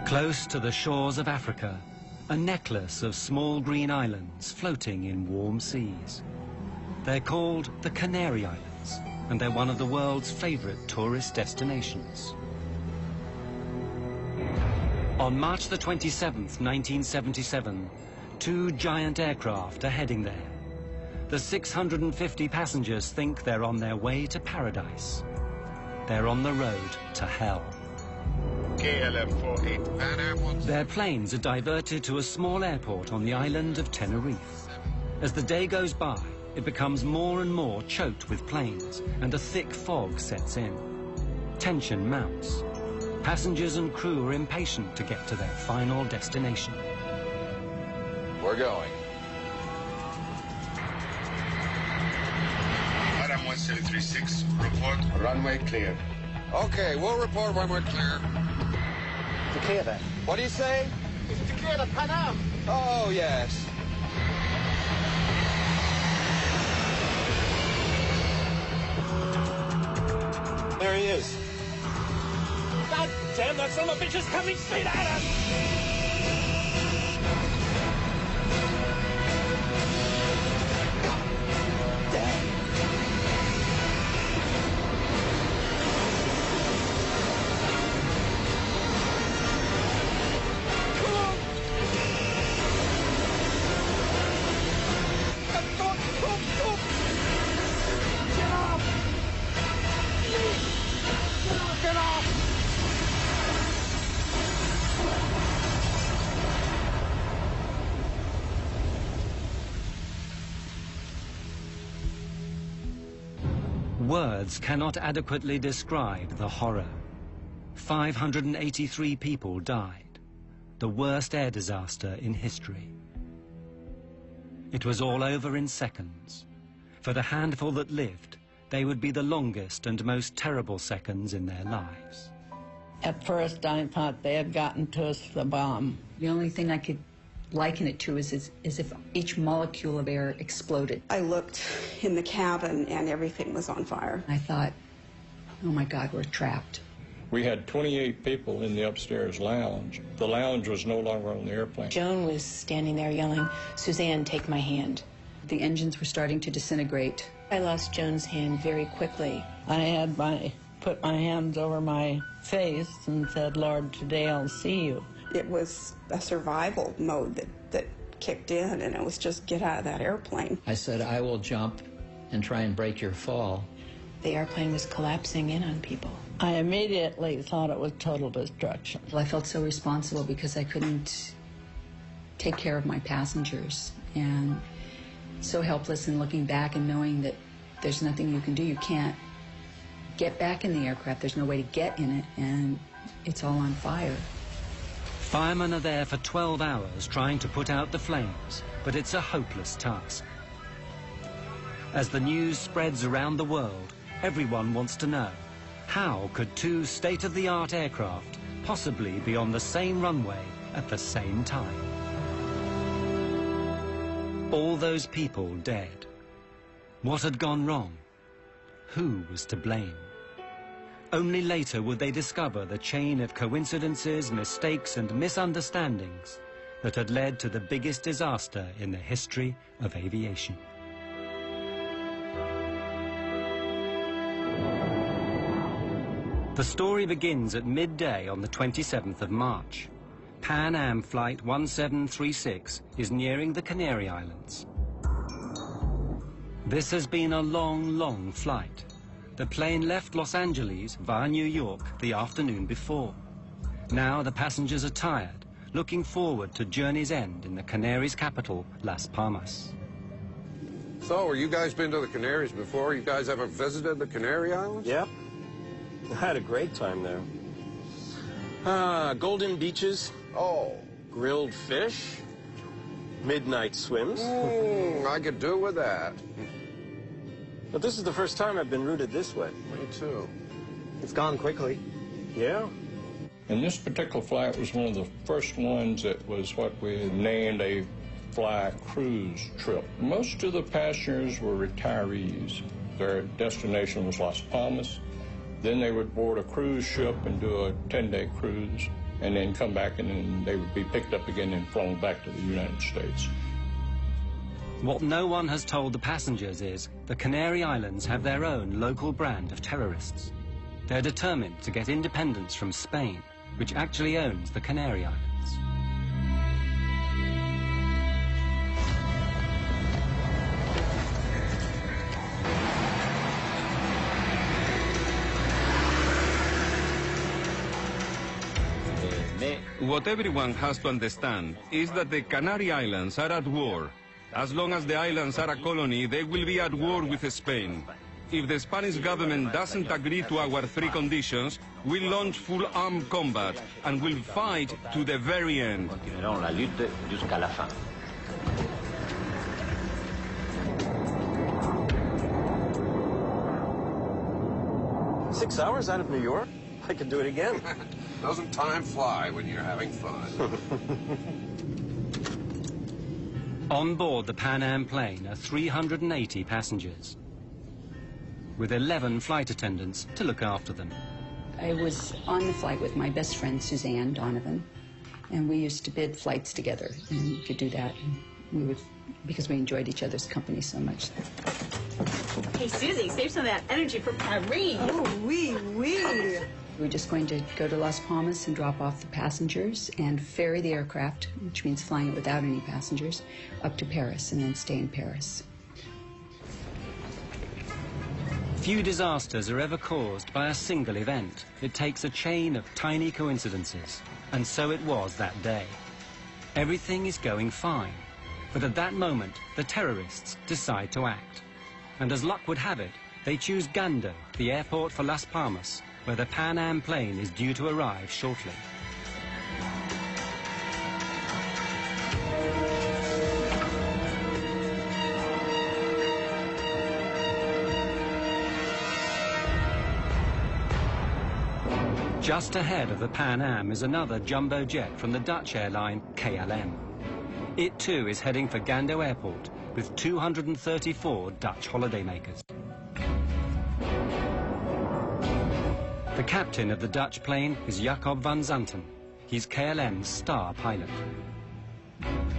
Close to the shores of Africa, a necklace of small green islands floating in warm seas. They're called the Canary Islands, and they're one of the world's favorite tourist destinations. On March the 27th, 1977, two giant aircraft are heading there. The 650 passengers think they're on their way to paradise. They're on the road to hell. KLM 48. Their planes are diverted to a small airport on the island of Tenerife. As the day goes by, it becomes more and more choked with planes, and a thick fog sets in. Tension mounts. Passengers and crew are impatient to get to their final destination. We're going. Adam 1736, report runway clear. Okay, we'll report when we're clear. Clear then. What do you say? It's to clear the Pan Am. Oh, yes. There he is. God damn, that son of a bitch is coming straight at us! Damn. Words cannot adequately describe the horror. 583 people died, the worst air disaster in history. It was all over in seconds. For the handful that lived, they would be the longest and most terrible seconds in their lives. At first, I thought they had gotten to us with a bomb. The only thing I could liken it to is if each molecule of air exploded. I looked in the cabin and everything was on fire. I thought, oh my God, we're trapped. We had 28 people in the upstairs lounge. The lounge was no longer on the airplane. Joan was standing there yelling, "Suzanne, take my hand." The engines were starting to disintegrate. I lost Joan's hand very quickly. I had put my hands over my face and said, Lord, today I'll see you. It was a survival mode that kicked in, and it was just get out of that airplane. I said, I will jump and try and break your fall. The airplane was collapsing in on people. I immediately thought it was total destruction. Well, I felt so responsible because I couldn't take care of my passengers, and so helpless in looking back and knowing that there's nothing you can do. You can't get back in the aircraft. There's no way to get in it, and it's all on fire. Firemen are there for 12 hours trying to put out the flames, but it's a hopeless task. As the news spreads around the world, everyone wants to know, how could two state-of-the-art aircraft possibly be on the same runway at the same time? All those people dead. What had gone wrong? Who was to blame? Only later would they discover the chain of coincidences, mistakes and misunderstandings that had led to the biggest disaster in the history of aviation. The story begins at midday on the 27th of March. Pan Am Flight 1736 is nearing the Canary Islands. This has been a long, long flight. The plane left Los Angeles via New York the afternoon before. Now the passengers are tired, looking forward to journey's end in the Canaries' capital, Las Palmas. So, you guys been to the Canaries before? You guys ever visited the Canary Islands? Yep. I had a great time there. Golden beaches. Oh. Grilled fish. Midnight swims. I could do with that. But this is the first time I've been routed this way. Me too. It's gone quickly. Yeah. And this particular flight was one of the first ones that was what we named a fly cruise trip. Most of the passengers were retirees. Their destination was Las Palmas. Then they would board a cruise ship and do a 10-day cruise. and then come back, and then they would be picked up again and flown back to the United States. What no one has told the passengers is the Canary Islands have their own local brand of terrorists. They're determined to get independence from Spain, which actually owns the Canary Islands. What everyone has to understand is that the Canary Islands are at war. As long as the islands are a colony, they will be at war with Spain. If the Spanish government doesn't agree to our three conditions, we'll launch full armed combat and will fight to the very end. Continuerons la lutte jusqu'à la fin. Six hours out of New York? I could do it again. Doesn't time fly when you're having fun? On board the Pan Am plane are 380 passengers, with 11 flight attendants to look after them. I was on the flight with my best friend, Suzanne Donovan, and we used to bid flights together, and we could do that. And we would, because we enjoyed each other's company so much. Hey, Susie, save some of that energy for Paris. Oh, oui. We're just going to go to Las Palmas and drop off the passengers and ferry the aircraft, which means flying it without any passengers, up to Paris and then stay in Paris. Few disasters are ever caused by a single event. It takes a chain of tiny coincidences. And so it was that day. Everything is going fine. But at that moment, the terrorists decide to act. And as luck would have it, they choose Gando, the airport for Las Palmas, where the Pan Am plane is due to arrive shortly. Just ahead of the Pan Am is another jumbo jet from the Dutch airline KLM. It too is heading for Gando Airport with 234 Dutch holidaymakers. The captain of the Dutch plane is Jacob van Zanten. He's KLM's star pilot.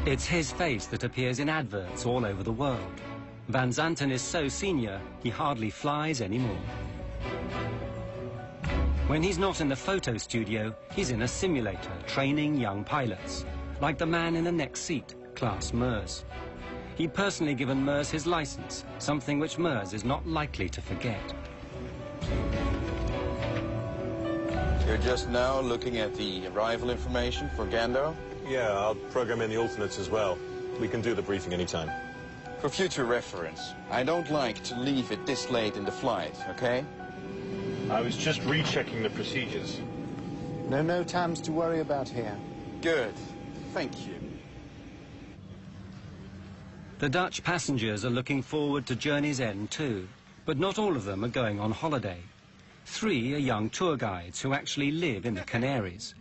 It's his face that appears in adverts all over the world. Van Zanten is so senior, he hardly flies anymore. When he's not in the photo studio, he's in a simulator training young pilots, like the man in the next seat, Klaas Meurs. He'd personally given Meurs his license, something which Meurs is not likely to forget. You're just now looking at the arrival information for Gando? Yeah, I'll program in the alternates as well. We can do the briefing anytime. For future reference, I don't like to leave it this late in the flight, okay? I was just rechecking the procedures. No times to worry about here. Good. Thank you. The Dutch passengers are looking forward to journey's end too, but not all of them are going on holiday. 3 are young tour guides who actually live in the Canaries.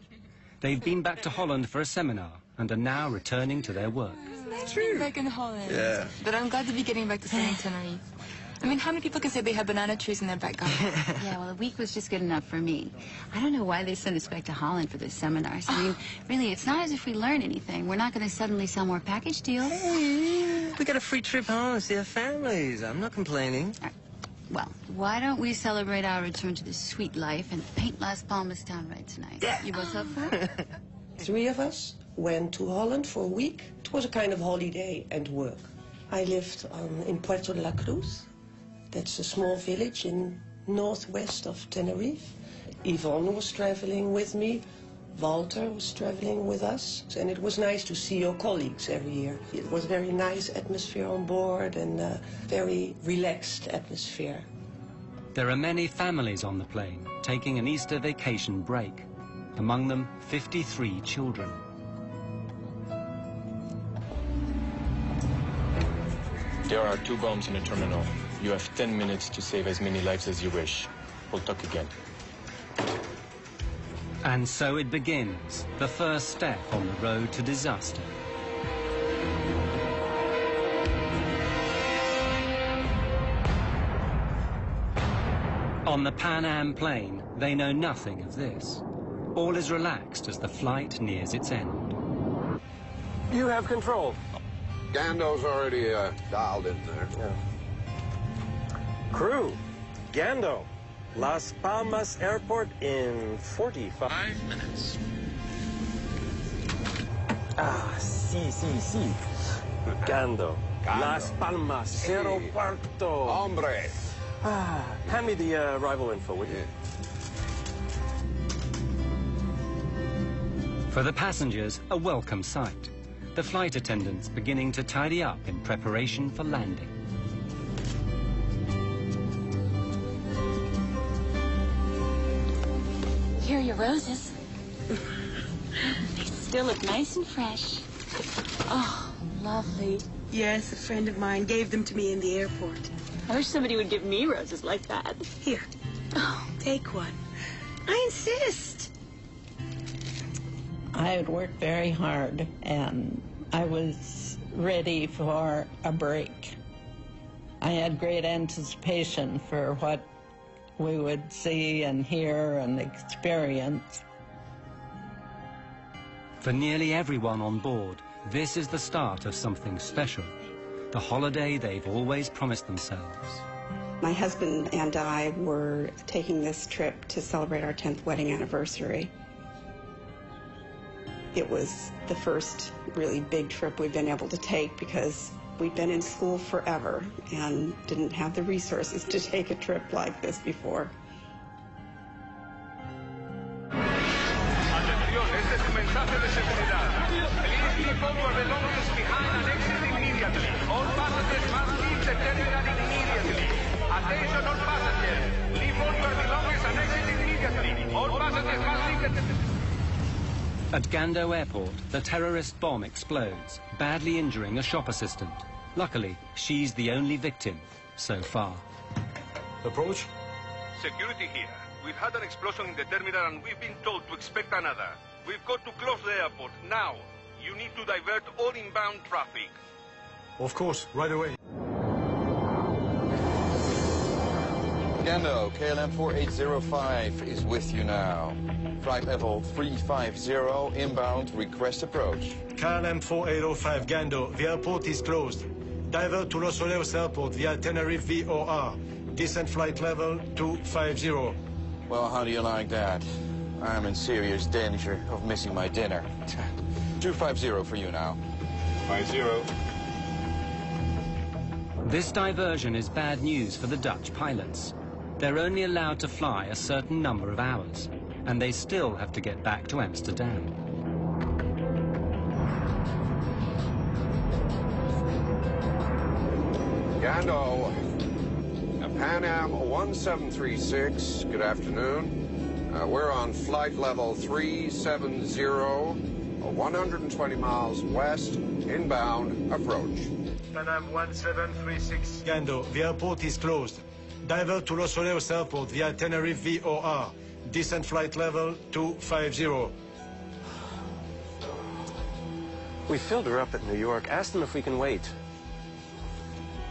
They've been back to Holland for a seminar and are now returning to their work. It's true. Back in Holland. Yeah. But I'm glad to be getting back to sunny Tenerife. I mean, how many people can say they have banana trees in their back garden? Yeah, well, a week was just good enough for me. I don't know why they sent us back to Holland for those seminars. I mean, really, it's not as if we learn anything. We're not going to suddenly sell more package deals. Hey, we got a free trip home to see our families. I'm not complaining. Well, why don't we celebrate our return to this sweet life and paint Las Palmas town red tonight? Yeah. You both up for it? 3 of us went to Holland for a week. It was a kind of holiday and work. I lived in Puerto de la Cruz. That's a small village in northwest of Tenerife. Yvonne was traveling with me. Walter was traveling with us. And it was nice to see your colleagues every year. It was a very nice atmosphere on board and a very relaxed atmosphere. There are many families on the plane taking an Easter vacation break. Among them, 53 children. There are 2 bombs in the terminal. You have 10 minutes to save as many lives as you wish. We'll talk again. And so it begins, the first step on the road to disaster. On the Pan Am plane, they know nothing of this. All is relaxed as the flight nears its end. You have control. Gando's already dialed in there. Yeah. Crew, Gando, Las Palmas Airport in 45 minutes. Ah, sí. Gando, Las Palmas Aeropuerto. Hombre. Ah, hand me the arrival info, would you? For the passengers, a welcome sight. The flight attendants beginning to tidy up in preparation for landing. Here are your roses. They still look nice and fresh. Oh, lovely. Yes, a friend of mine gave them to me in the airport. I wish somebody would give me roses like that. Here, take one. I insist. I had worked very hard, and I was ready for a break. I had great anticipation for what we would see and hear and experience. For nearly everyone on board, this is the start of something special, the holiday they've always promised themselves. My husband and I were taking this trip to celebrate our 10th wedding anniversary. It was the first really big trip we've been able to take because we'd been in school forever and didn't have the resources to take a trip like this before. Atención, este es un mensaje de seguridad. Please keep all your belongings behind and exit immediately. All passengers must leave the terminal immediately. Attention all passengers. Leave all your belongings and exit immediately. All passengers must leave the terminal. At Gando Airport, the terrorist bomb explodes, badly injuring a shop assistant. Luckily, she's the only victim so far. Approach. Security here. We've had an explosion in the terminal and we've been told to expect another. We've got to close the airport now. You need to divert all inbound traffic. Of course, right away. Gando, KLM 4805 is with you now. Flight level 350, inbound, request approach. KLM 4805 Gando, the airport is closed. Divert to Los Oleos Airport via Tenerife VOR. Descent flight level 250. Well, how do you like that? I'm in serious danger of missing my dinner. 250 for you now. 50. This diversion is bad news for the Dutch pilots. They're only allowed to fly a certain number of hours, and they still have to get back to Amsterdam. Gando, Pan Am 1736, good afternoon. We're on flight level 370, 120 miles west, inbound, approach. Pan Am 1736 Gando, the airport is closed. Divert to Los Oleos Airport via Tenerife VOR. Descent flight level 250. We filled her up at New York. Ask them if we can wait.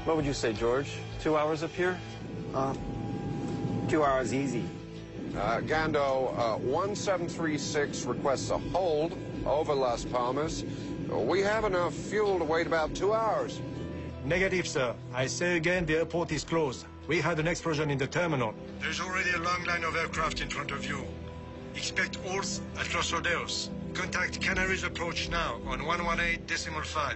What would you say, George? 2 hours up here? 2 hours easy. Gando, 1736 requests a hold over Las Palmas. We have enough fuel to wait about 2 hours. Negative, sir. I say again, the airport is closed. We had an explosion in the terminal. There's already a long line of aircraft in front of you. Expect halts at Los Oleos. Contact Canaries approach now on 118.5.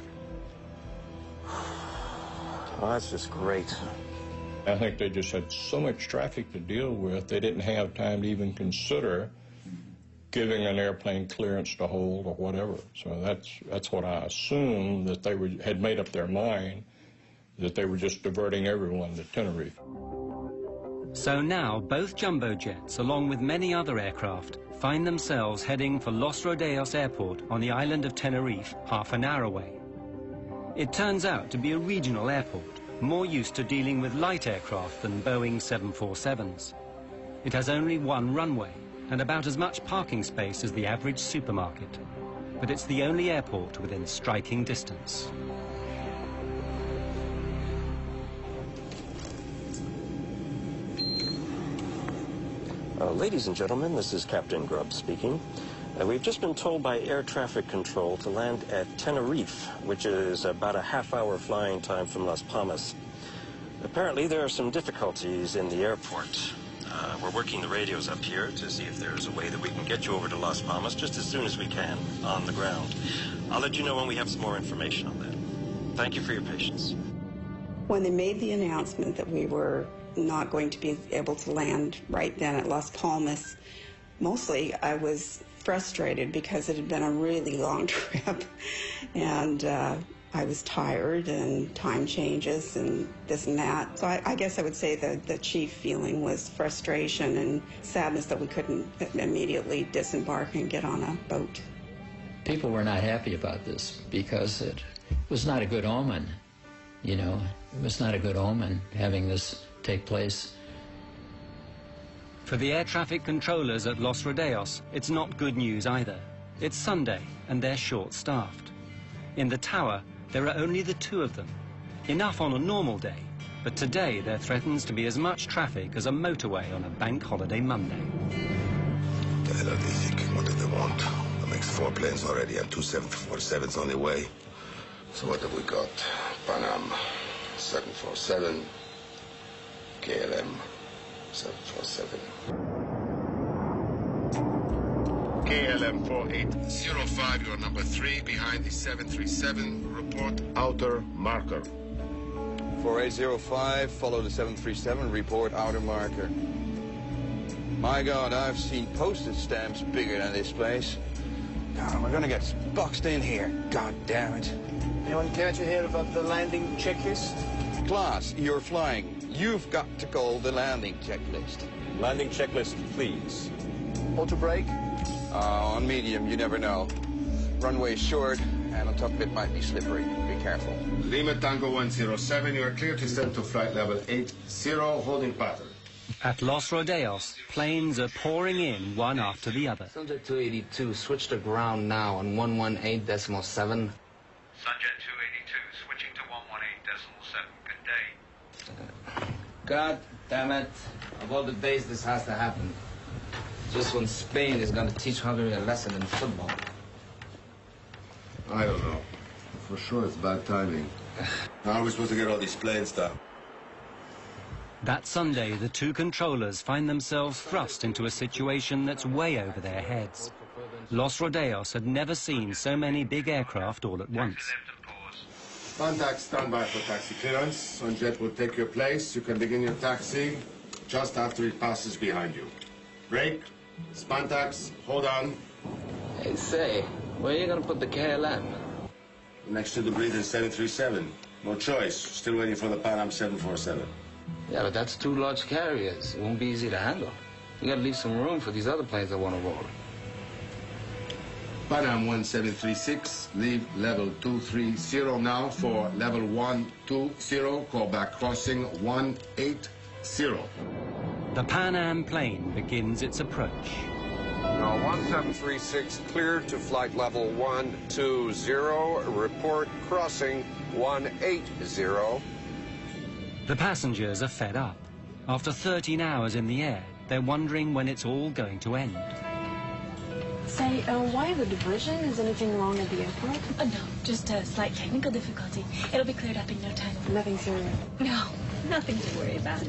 Oh, that's just great. I think they just had so much traffic to deal with, they didn't have time to even consider giving an airplane clearance to hold or whatever. So that's what I assumed, that they had made up their mind, that they were just diverting everyone to Tenerife. So now both jumbo jets, along with many other aircraft, find themselves heading for Los Rodeos Airport on the island of Tenerife, half an hour away. It turns out to be a regional airport, more used to dealing with light aircraft than Boeing 747s. It has only one runway and about as much parking space as the average supermarket. But it's the only airport within striking distance. Ladies and gentlemen, this is Captain Grubb speaking. We've just been told by air traffic control to land at Tenerife, which is about a half-hour flying time from Las Palmas. Apparently, there are some difficulties in the airport. We're working the radios up here to see if there's a way that we can get you over to Las Palmas just as soon as we can, on the ground. I'll let you know when we have some more information on that. Thank you for your patience. When they made the announcement that we were not going to be able to land right then at Las Palmas, mostly I was frustrated because it had been a really long trip, and I was tired, and time changes and this and that. So I guess I would say that the chief feeling was frustration and sadness that we couldn't immediately disembark and get on a boat. People were not happy about this because it was not a good omen, you know. It was not a good omen having this take place. For the air traffic controllers at Los Rodeos, it's not good news either. It's Sunday and they're short-staffed. In the tower, there are only the two of them. Enough on a normal day, but today there threatens to be as much traffic as a motorway on a bank holiday Monday. The hell are they thinking? What do they want? That makes 4 planes already and 2 747s on the way. So what have we got? Pan Am 747, KLM 747. KLM 4805, you are number 3 behind the 737. Report outer marker. 4805, follow the 737, report outer marker. My God, I've seen postage stamps bigger than this place. God, we're gonna get boxed in here. God damn it. Anyone care to hear about the landing checklist? Class, you're flying. You've got to call the landing checklist. Landing checklist, please. Auto brake? On medium, you never know. Runway short, and on top of it might be slippery. Be careful. Lima Tango 107, you are clear to descend to flight level 80, holding pattern. At Los Rodeos, planes are pouring in one after the other. Sunjet 282, switch to ground now on 118.7. Sunjet 282, switching to 118.7. Good day. God damn it. Of all the days this has to happen, just when Spain is going to teach Hungary a lesson in football. I don't know. For sure it's bad timing. How are we supposed to get all these planes down? That Sunday, the two controllers find themselves thrust into a situation that's way over their heads. Los Rodeos had never seen so many big aircraft all at once. Contact standby for taxi clearance. Sunjet will take your place. You can begin your taxi just after it passes behind you. Brake, Spantax, hold on. Hey, say, where are you going to put the KLM? Next to the breathing 737. No choice. Still waiting for the Pan Am 747. Yeah, but that's 2 large carriers. It won't be easy to handle. You got to leave some room for these other planes that want to roll. Pan Am 1736, leave level 230 now for level 120, call back crossing 180. The Pan Am plane begins its approach. Now 1736 cleared to flight level 120, report crossing 180. The passengers are fed up. After 13 hours in the air, they're wondering when it's all going to end. Say, why the diversion? Is anything wrong at the airport? No, just a slight technical difficulty. It'll be cleared up in no time. Nothing serious? No, nothing to worry about.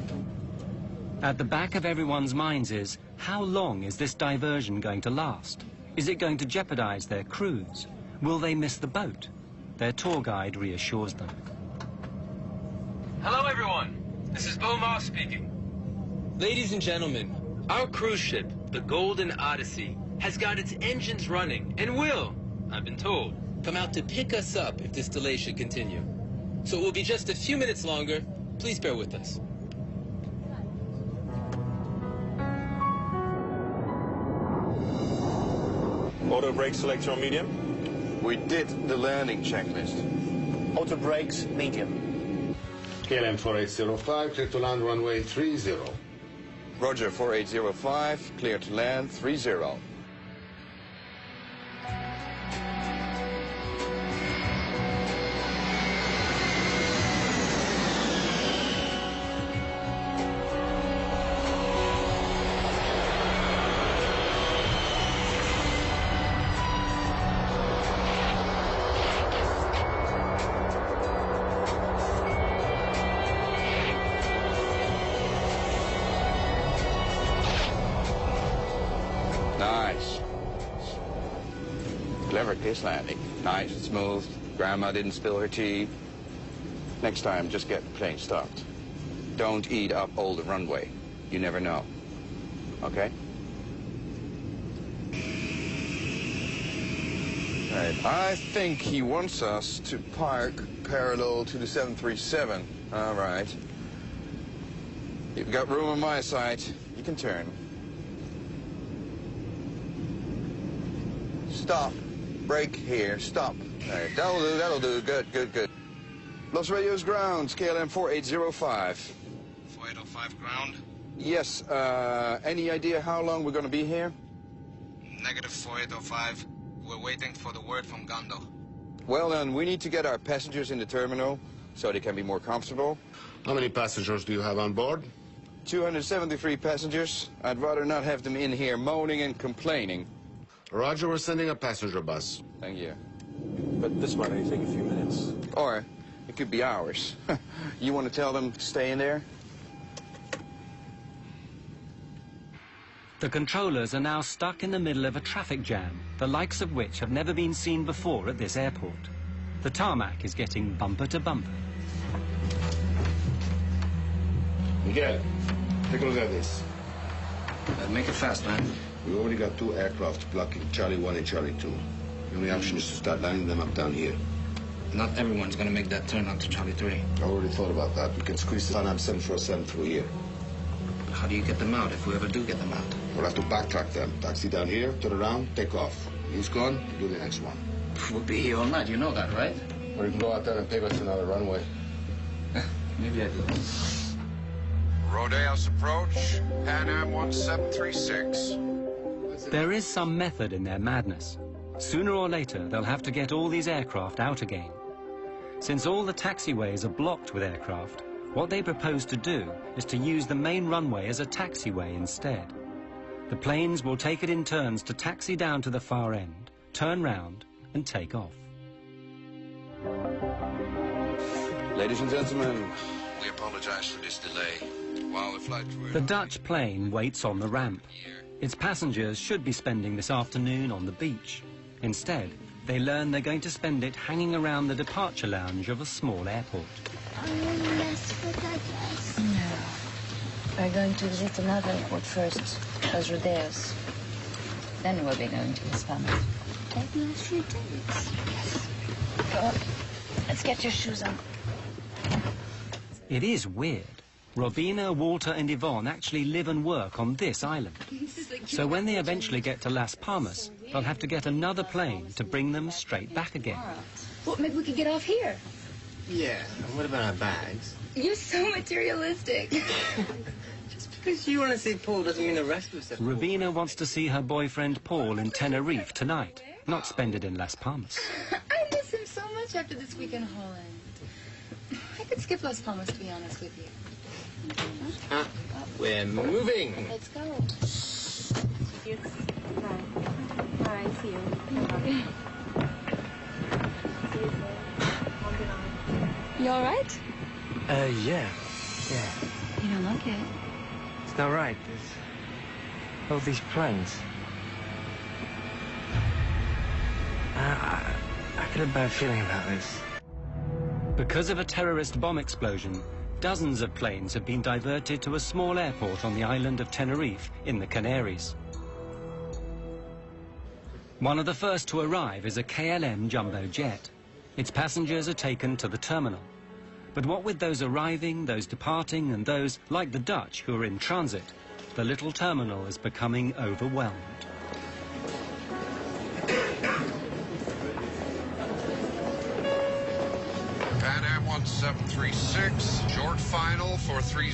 At the back of everyone's minds is, how long is this diversion going to last? Is it going to jeopardize their cruise? Will they miss the boat? Their tour guide reassures them. Hello, everyone. This is Bomar speaking. Ladies and gentlemen, our cruise ship, the Golden Odyssey, has got its engines running and will, I've been told, come out to pick us up if this delay should continue. So it will be just a few minutes longer. Please bear with us. Auto brake selector on medium? We did the landing checklist. Auto brakes, medium. KLM 4805, clear to land runway 30. Roger, 4805, clear to land 30. clever kiss landing. Nice and smooth. Grandma didn't spill her tea. Next time, just get the plane stopped. Don't eat up all the runway. You never know. Okay? Right. I think he wants us to park parallel to the 737. All right. You've got room on my side. You can turn. Stop. Brake here. Stop. All right. That'll do. That'll do. Good, good, good. Los Radios ground. KLM 4805. 4805 ground. Yes. Any idea how long we're going to be here? Negative 4805. We're waiting for the word from Gando. Well, then, we need to get our passengers in the terminal so they can be more comfortable. How many passengers do you have on board? 273 passengers. I'd rather not have them in here moaning and complaining. Roger, we're sending a passenger bus. Thank you. But this might only take a few minutes. Or it could be hours. You want to tell them to stay in there? The controllers are now stuck in the middle of a traffic jam, the likes of which have never been seen before at this airport. The tarmac is getting bumper to bumper. Miguel, take a look at this. Make it fast, man. We already got 2 aircraft blocking Charlie 1 and Charlie 2. The only option is to start lining them up down here. Not everyone's gonna make that turn onto Charlie 3. I already thought about that. We can squeeze the Pan Am 747 through here. How do you get them out if we ever do get them out? We'll have to backtrack them. Taxi down here, turn around, take off. He's gone, do the next one. We'll be here all night, you know that, right? Or you can go out there and take us to another runway. Maybe I do. Rodeos approach, Pan Am 1736. There is some method in their madness. Sooner or later, they'll have to get all these aircraft out again. Since all the taxiways are blocked with aircraft, what they propose to do is to use the main runway as a taxiway instead. The planes will take it in turns to taxi down to the far end, turn round, and take off. Ladies and gentlemen, we apologize for this delay. While the flight crew... The Dutch plane waits on the ramp. Its passengers should be spending this afternoon on the beach. Instead, they learn they're going to spend it hanging around the departure lounge of a small airport. No. We're going to visit another airport first, Los Rodeos. Then we'll be going to Las Palmas. Maybe a few days. Yes. Go on. Let's get your shoes on. It is weird. Robina, Walter and Yvonne actually live and work on this island. So when they eventually get to Las Palmas, they'll have to get another plane to bring them straight back again. Well, maybe we could get off here. Yeah, and what about our bags? You're so materialistic. Just because you want to see Paul doesn't mean the rest of us have. Robina wants to see her boyfriend Paul in Tenerife tonight, not spend it in Las Palmas. I miss him so much after this week in Holland. I could skip Las Palmas, to be honest with you. We're moving. Let's go. Bye. Bye. See you. Bye. See you soon. You all right? Yeah. You don't look it. It's not right. There's all these planes. I get a bad feeling about this. Because of a terrorist bomb explosion, dozens of planes have been diverted to a small airport on the island of Tenerife in the Canaries. One of the first to arrive is a KLM jumbo jet. Its passengers are taken to the terminal. But what with those arriving, those departing, and those, like the Dutch, who are in transit, the little terminal is becoming overwhelmed. Pan Am 1736, short final for 30.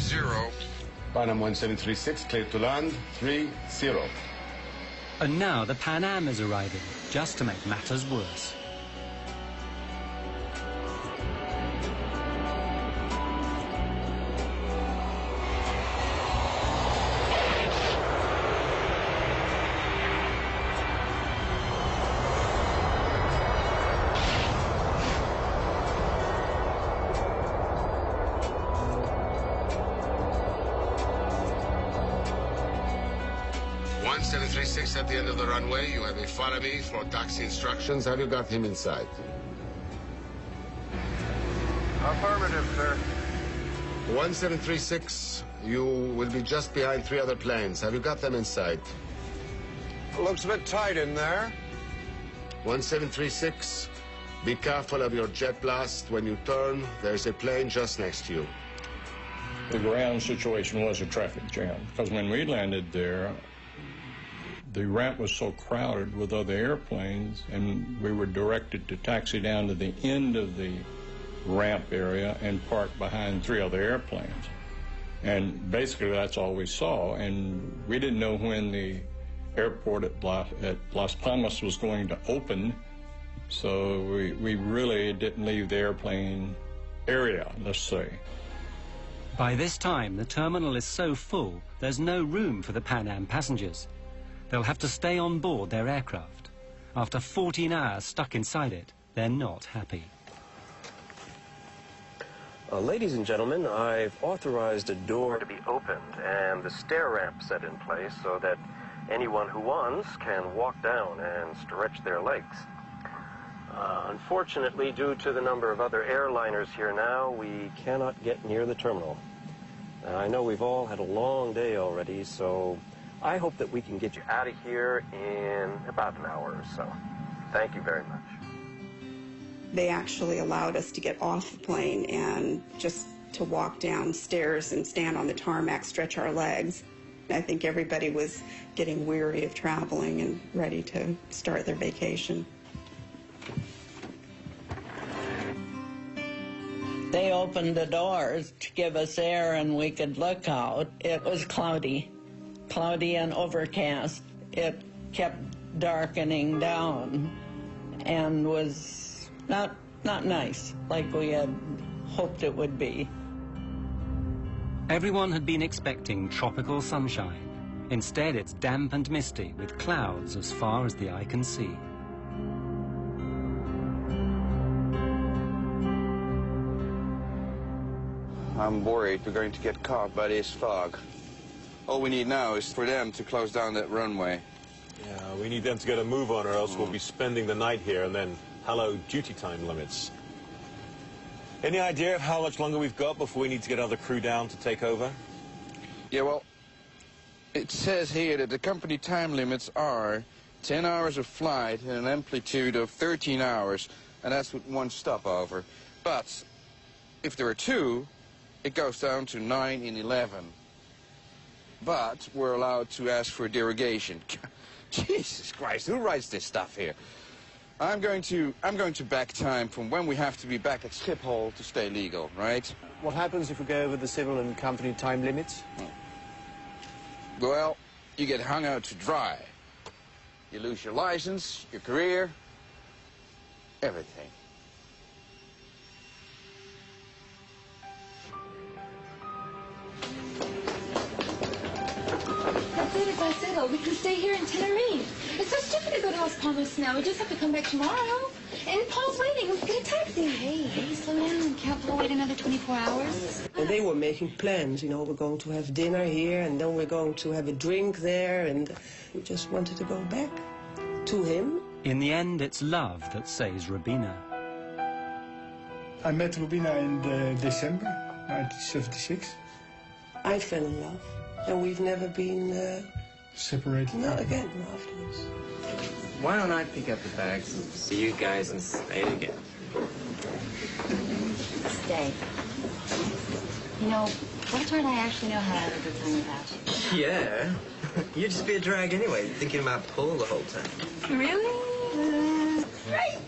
Pan Am 1736, clear to land, 30. And now the Pan Am is arriving, just to make matters worse. 1736 at the end of the runway. You have a follow me for taxi instructions. Have you got him inside? Affirmative, sir. 1736, you will be just behind 3 other planes. Have you got them inside? Looks a bit tight in there. 1736, be careful of your jet blast. When you turn, there's a plane just next to you. The ground situation was a traffic jam, because when we landed there, the ramp was so crowded with other airplanes, and we were directed to taxi down to the end of the ramp area and park behind 3 other airplanes. And basically that's all we saw, and we didn't know when the airport at Las Palmas was going to open, so we really didn't leave the airplane area, let's say. By this time, the terminal is so full, there's no room for the Pan Am passengers. They'll have to stay on board their aircraft. After 14 hours stuck inside it, they're not happy. Ladies and gentlemen, I've authorized a door to be opened and the stair ramp set in place so that anyone who wants can walk down and stretch their legs. Unfortunately, due to the number of other airliners here now, we cannot get near the terminal. I know we've all had a long day already, so I hope that we can get you out of here in about an hour or so. Thank you very much. They actually allowed us to get off the plane and just to walk downstairs and stand on the tarmac, stretch our legs. I think everybody was getting weary of traveling and ready to start their vacation. They opened the doors to give us air and we could look out. It was cloudy and overcast. It kept darkening down and was not nice, like we had hoped it would be. Everyone had been expecting tropical sunshine. Instead, it's damp and misty, with clouds as far as the eye can see. I'm worried we're going to get caught by this fog. All we need now is for them to close down that runway. Yeah, we need them to get a move on, or else we'll be spending the night here, and then hello duty time limits. Any idea of how much longer we've got before we need to get other crew down to take over? Yeah, well, it says here that the company time limits are 10 hours of flight and an amplitude of 13 hours, and that's with 1 stopover. But if there are 2, it goes down to 9 and 11. But we're allowed to ask for a derogation. Jesus Christ, who writes this stuff here? I'm going to back time from when we have to be back at Schiphol to stay legal, right? What happens if we go over the civil and company time limits? Well, you get hung out to dry. You lose your license, your career, everything. That's it, it's settled. We can stay here in Tenerife. It's so stupid to go to Las Palmas now. We just have to come back tomorrow. And Paul's waiting. Let's get a taxi. Hey, slow down. Can't Paul wait another 24 hours? And they were making plans, you know, we're going to have dinner here, and then we're going to have a drink there, and we just wanted to go back to him. In the end, it's love that saves Rubina. I met Rubina in December 1976. I fell in love, and we've never been separated. Not again, afterwards. Why don't I pick up the bags and see you guys and stay together? Stay. You know, Walter and I actually know how to have a good time without you. Yeah. You'd just be a drag anyway, thinking about Paul the whole time. Really? Right.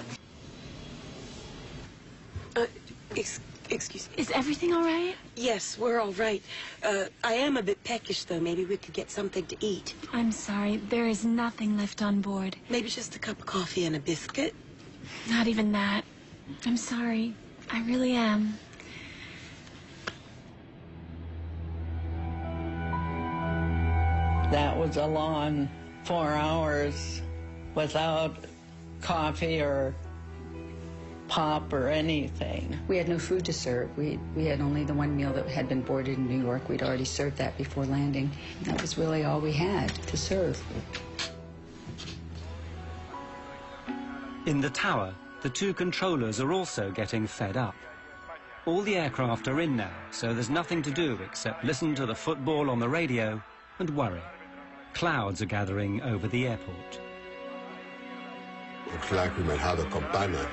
Excuse me. Is everything all right? Yes, we're all right. I am a bit peckish, though. Maybe we could get something to eat. I'm sorry. There is nothing left on board. Maybe just a cup of coffee and a biscuit? Not even that. I'm sorry. I really am. That was a long 4 hours without coffee or pop or anything. We had no food to serve. We had only the one meal that had been boarded in New York. We'd already served that before landing. That was really all we had to serve. In the tower, the two controllers are also getting fed up. All the aircraft are in now, so there's nothing to do except listen to the football on the radio and worry. Clouds are gathering over the airport. Looks like we might have a campana.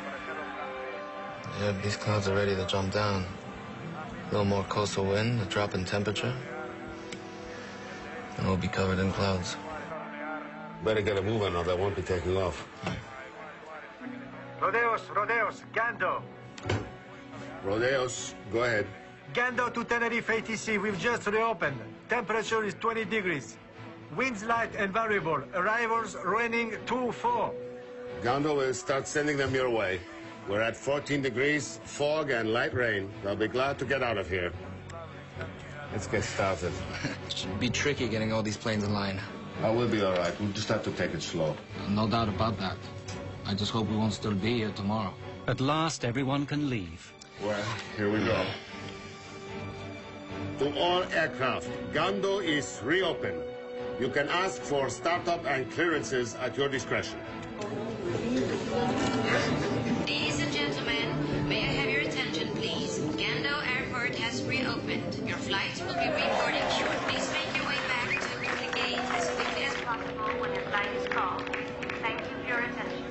Yeah, these clouds are ready to jump down. A little more coastal wind, a drop in temperature, and we'll be covered in clouds. Better get a move on or they won't be taking off. Rodeos, Gando. Rodeos, go ahead. Gando to Tenerife ATC, we've just reopened. Temperature is 20 degrees. Winds light and variable. Arrivals raining 2-4. Gando will start sending them your way. We're at 14 degrees, fog and light rain. They'll be glad to get out of here. Let's get started. It should be tricky getting all these planes in line. We'll be all right. We'll just have to take it slow. No doubt about that. I just hope we won't still be here tomorrow. At last, everyone can leave. Well, here we go. To all aircraft, Gando is reopened. You can ask for startup and clearances at your discretion. Ladies and gentlemen, may I have your attention, please? Gando Airport has reopened. Your flights will be reporting shortly. Please make your way back to the gate as quickly as possible when your flight is called. Thank you for your attention.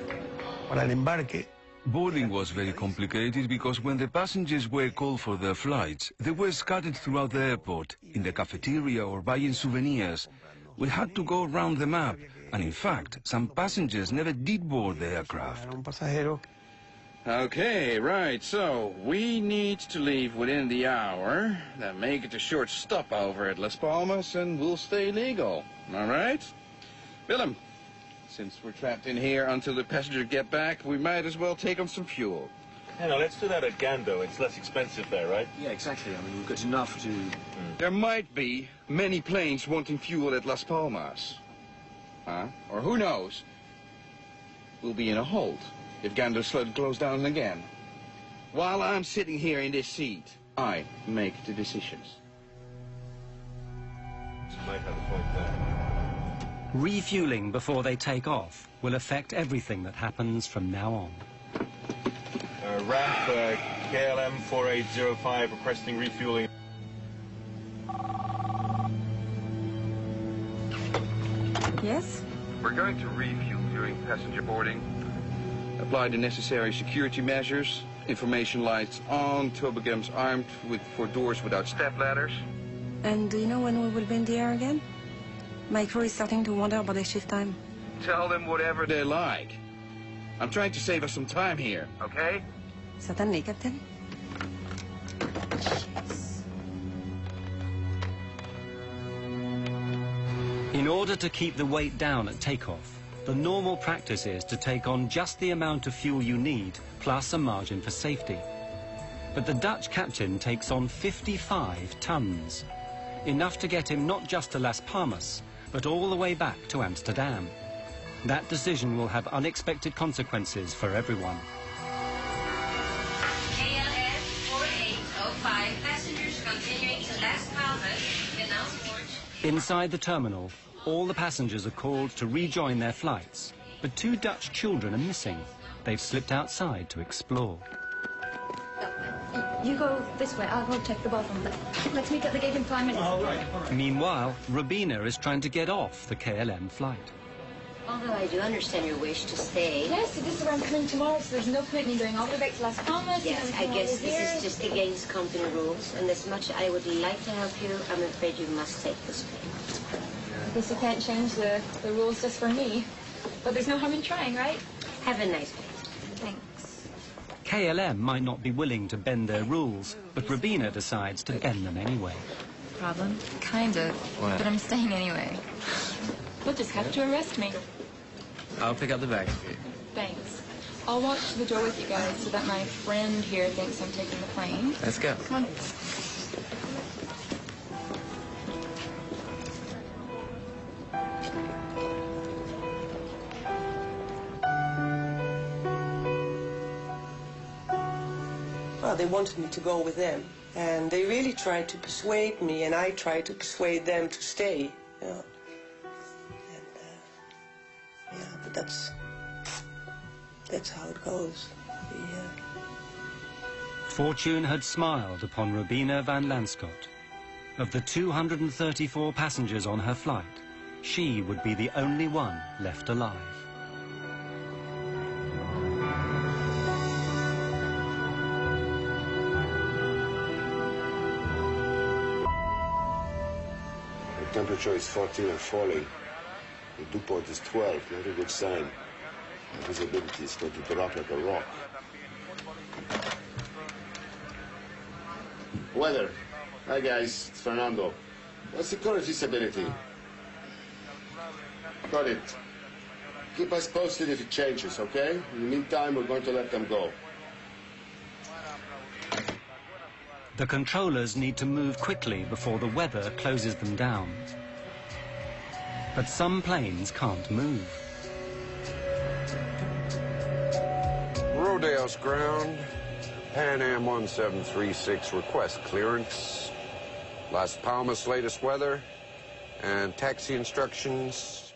Para el embarque, boarding was very complicated because when the passengers were called for their flights, they were scattered throughout the airport, in the cafeteria or buying souvenirs. We had to go around the map, and in fact, some passengers never did board the aircraft. Okay, right, so we need to leave within the hour, then make it a short stopover at Las Palmas, and we'll stay legal. All right? Willem, since we're trapped in here until the passengers get back, we might as well take on some fuel. Yeah, no, let's do that at Gando. It's less expensive there, right? Yeah, exactly. I mean, we've got enough to... There might be many planes wanting fuel at Las Palmas. Huh? Or who knows? We'll be in a hold if Gando slowly closes down again. While I'm sitting here in this seat, I make the decisions. You might have a point there. Refueling before they take off will affect everything that happens from now on. Ramp KLM 4805 requesting refueling. Yes? We're going to refuel during passenger boarding. Apply the necessary security measures. Information lights on. Toboggans armed for doors without step ladders. And do you know when we will be in the air again? My crew is starting to wonder about the shift time. Tell them whatever they like. I'm trying to save us some time here, okay? Certainly, Captain. In order to keep the weight down at takeoff, the normal practice is to take on just the amount of fuel you need, plus a margin for safety. But the Dutch captain takes on 55 tons, enough to get him not just to Las Palmas, but all the way back to Amsterdam. That decision will have unexpected consequences for everyone. KLM 4805, passengers continuing to Las Palmas, Canal Port. Inside the terminal, all the passengers are called to rejoin their flights, but 2 Dutch children are missing. They've slipped outside to explore. You go this way, I'll go check the bathroom. Let's meet at the gate in 5 minutes. All right. Meanwhile, Rabina is trying to get off the KLM flight. Although I do understand your wish to stay. Yes, this is where I'm coming tomorrow, so there's no point in going all the way back to Las Palmas. Yes, I guess this is just against company rules, and as much I would like to help you, I'm afraid you must take this plane. I guess you can't change the rules just for me. But there's no harm in trying, right? Have a nice day. Thanks. KLM might not be willing to bend their rules, but Rabina decides to bend them anyway. Problem? Kind of. What? But I'm staying anyway. You'll just have to arrest me. I'll pick up the bags for you. Thanks. I'll watch the door with you guys so that my friend here thinks I'm taking the plane. Let's go. Come on. well, they wanted me to go with them. And they really tried to persuade me, and I tried to persuade them to stay, you know. And, yeah, but that's how it goes. Fortune had smiled upon Robina van Lanschot. Of the 234 passengers on her flight, she would be the only one left alive. The temperature is 14 and falling. The dew point is 12, not a good sign. The visibility is going to drop like a rock. Weather. Hi guys, it's Fernando. What's the current visibility? Got it. Keep us posted if it changes, okay? In the meantime, we're going to let them go. The controllers need to move quickly before the weather closes them down. But some planes can't move. Rodeos ground, Pan Am 1736 request clearance. Las Palmas latest weather and taxi instructions.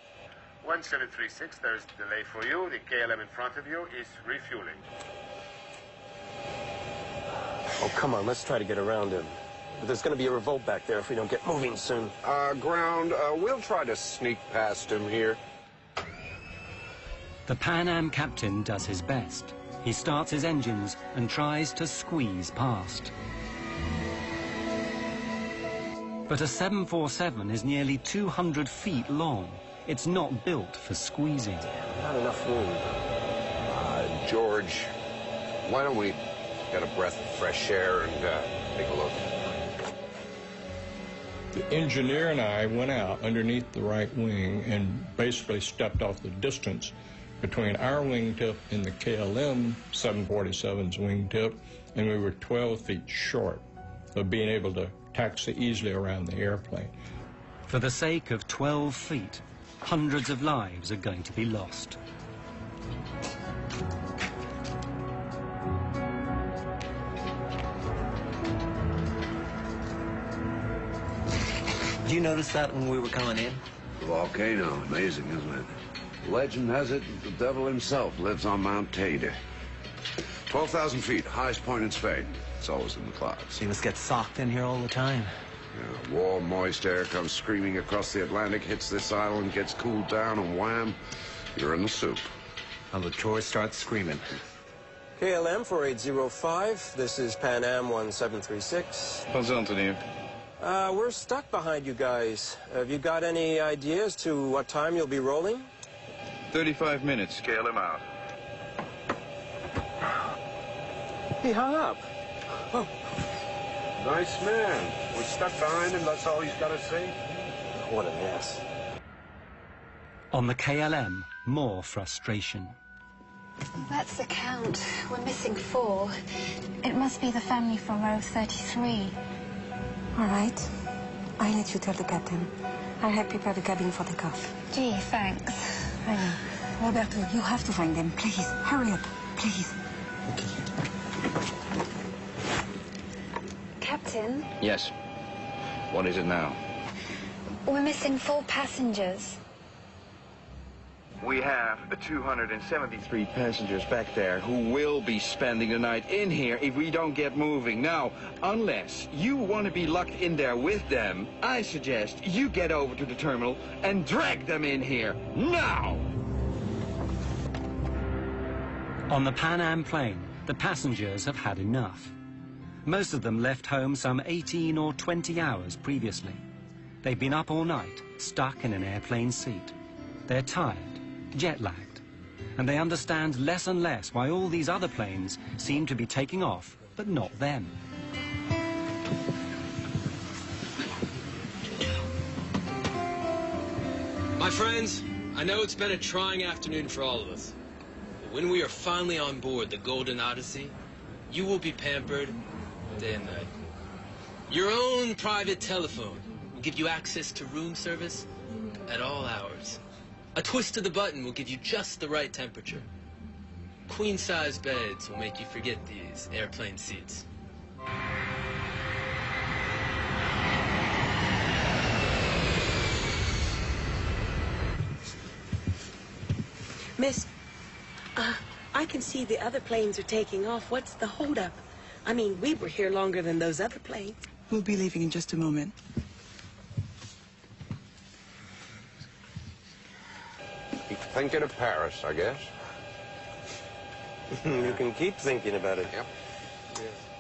1736, there's a delay for you. The KLM in front of you is refueling. Oh, come on, let's try to get around him. But there's going to be a revolt back there if we don't get moving soon. Ground, we'll try to sneak past him here. The Pan Am captain does his best. He starts his engines and tries to squeeze past. But a 747 is nearly 200 feet long. It's not built for squeezing. Not enough room. George, why don't we get a breath of fresh air and take a look? The engineer and I went out underneath the right wing and basically stepped off the distance between our wingtip and the KLM 747's wingtip, and we were 12 feet short of being able to taxi easily around the airplane. For the sake of 12 feet, hundreds of lives are going to be lost. Did you notice that when we were coming in? The volcano, amazing, isn't it? Legend has it the devil himself lives on Mount Mayday. 12,000 feet, highest point in Spain. It's always in the clouds. You must get socked in here all the time. Yeah, warm, moist air comes screaming across the Atlantic, hits this island, gets cooled down, and wham, you're in the soup. And the tourists start screaming. KLM 4805, this is Pan Am 1736. We're stuck behind you guys. Have you got any idea as to what time you'll be rolling? 35 minutes. KLM out. He hung up. Oh. Nice man. We're stuck behind him, that's all he's got to say. What an ass. On the KLM, more frustration. That's the count. We're missing 4. It must be the family from row 33. All right. I'll let you tell the captain. I'll help prepare the cabin for the cough. Gee, thanks. I know. Roberto, you have to find them. Please, hurry up. Please. Captain, Yes. What is it now? we're missing 4 passengers. We have 273 passengers back there who will be spending the night in here if we don't get moving. Now, unless you want to be locked in there with them, I suggest you get over to the terminal and drag them in here now! On the Pan Am plane, the passengers have had enough. Most of them left home some 18 or 20 hours previously. They've been up all night, stuck in an airplane seat. They're tired, jet-lagged, and they understand less and less why all these other planes seem to be taking off, but not them. My friends, I know it's been a trying afternoon for all of us. But when we are finally on board the Golden Odyssey, you will be pampered day and night. Your own private telephone will give you access to room service at all hours. A twist of the button will give you just the right temperature. Queen-size beds will make you forget these airplane seats. Miss, I can see the other planes are taking off. What's the holdup? I mean, we were here longer than those other planes. We'll be leaving in just a moment. Keep thinking of Paris, I guess. You can keep thinking about it. Yep.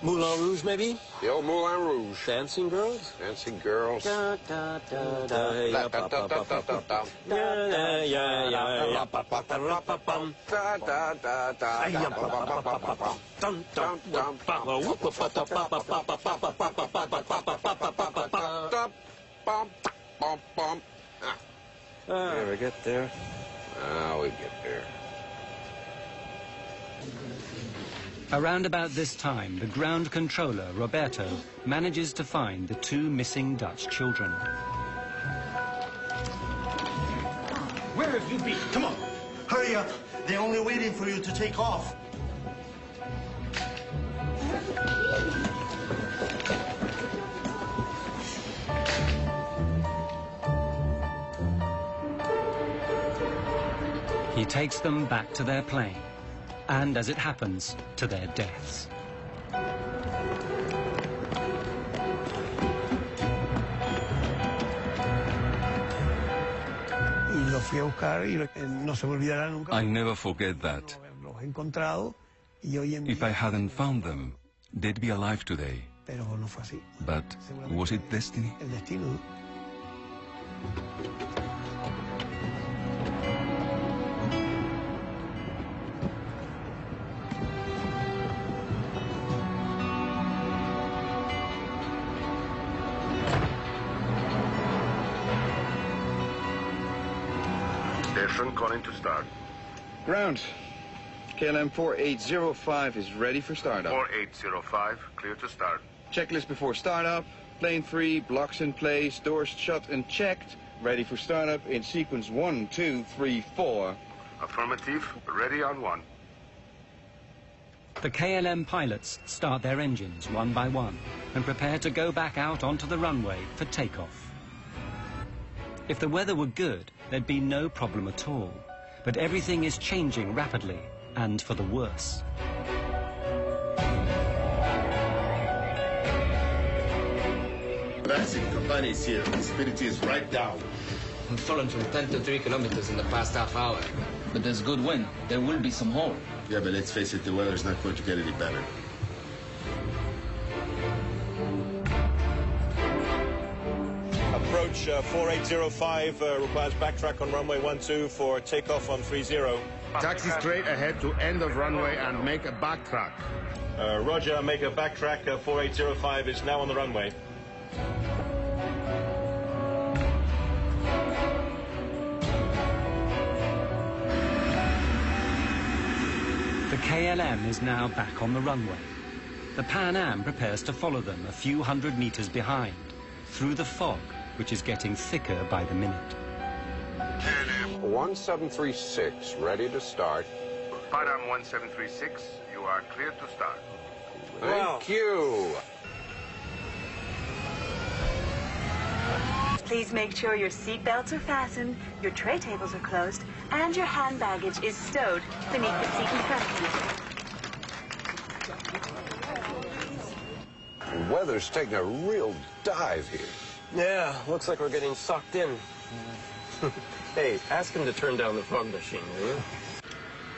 Moulin Rouge, maybe? The old Moulin Rouge. Dancing girls? Dancing girls. Da, da, da, da, ya, pa, pa, pa, pa, pa, pa. Ya, ya, pa, pa, pa, pa, pa, pum. Da, da, da, da, Ay, ya, da, pa, pa, pa, pa, pa, pa. Dum, dum, dum, pa, pa, whoop, pa, pa, pa, pa, pa, pa, pa, pa, pa, pa, pa, pa, pa, pa, pa, pa, pa. Never get there. Now we get there. Around about this time, the ground controller, Roberto, manages to find the two missing Dutch children. Where have you been? Come on, hurry up. They're only waiting for you to take off. He takes them back to their plane, and as it happens, to their deaths. I'll never forget that. If I hadn't found them, they'd be alive today. But was it destiny? Station calling to start. Ground. KLM 4805 is ready for startup. 4805, clear to start. Checklist before startup. Plane free, blocks in place, doors shut and checked. Ready for startup in sequence 1, 2, 3, 4. Affirmative, ready on 1. The KLM pilots start their engines one by one and prepare to go back out onto the runway for takeoff. If the weather were good, there'd be no problem at all. But everything is changing rapidly, and for the worse. That's it, Company is here. Visibility is right down. We've fallen from 10 to 3 kilometers in the past half hour. But there's good wind. There will be some hole. Yeah, but let's face it, the weather's not going to get any better. Approach 4805 requires backtrack on runway 12 for takeoff on 30. Taxi straight ahead to end of runway and make a backtrack. Roger, make a backtrack. 4805 is now on the runway. The KLM is now back on the runway. The Pan Am prepares to follow them a few hundred meters behind, through the fog, which is getting thicker by the minute. Pan Am 1736, ready to start. Pan Am 1736, you are clear to start. Thank you. Please make sure your seat belts are fastened, your tray tables are closed, and your hand baggage is stowed beneath the seat in front of you. The weather's taking a real dive here. Yeah, looks like we're getting sucked in. Hey, ask him to turn down the fog machine, will you?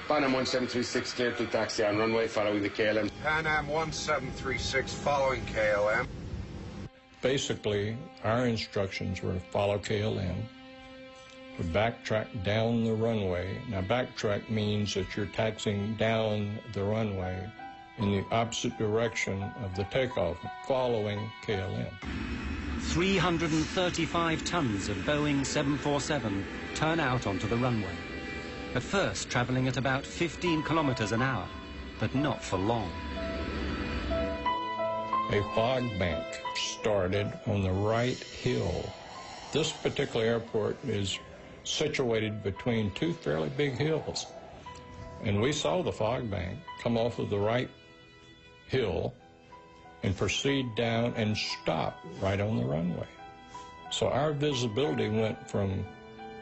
Pan Am 1736 clear to taxi on runway following the KLM. Pan Am 1736 following KLM. Basically, our instructions were to follow KLM, to backtrack down the runway. Now, backtrack means that you're taxiing down the runway in the opposite direction of the takeoff, following KLM. 335 tons of Boeing 747 turn out onto the runway. At first, traveling at about 15 kilometers an hour, but not for long. A fog bank started on the right hill. This particular airport is situated between two fairly big hills. And we saw the fog bank come off of the right hill and proceed down and stop right on the runway. So our visibility went from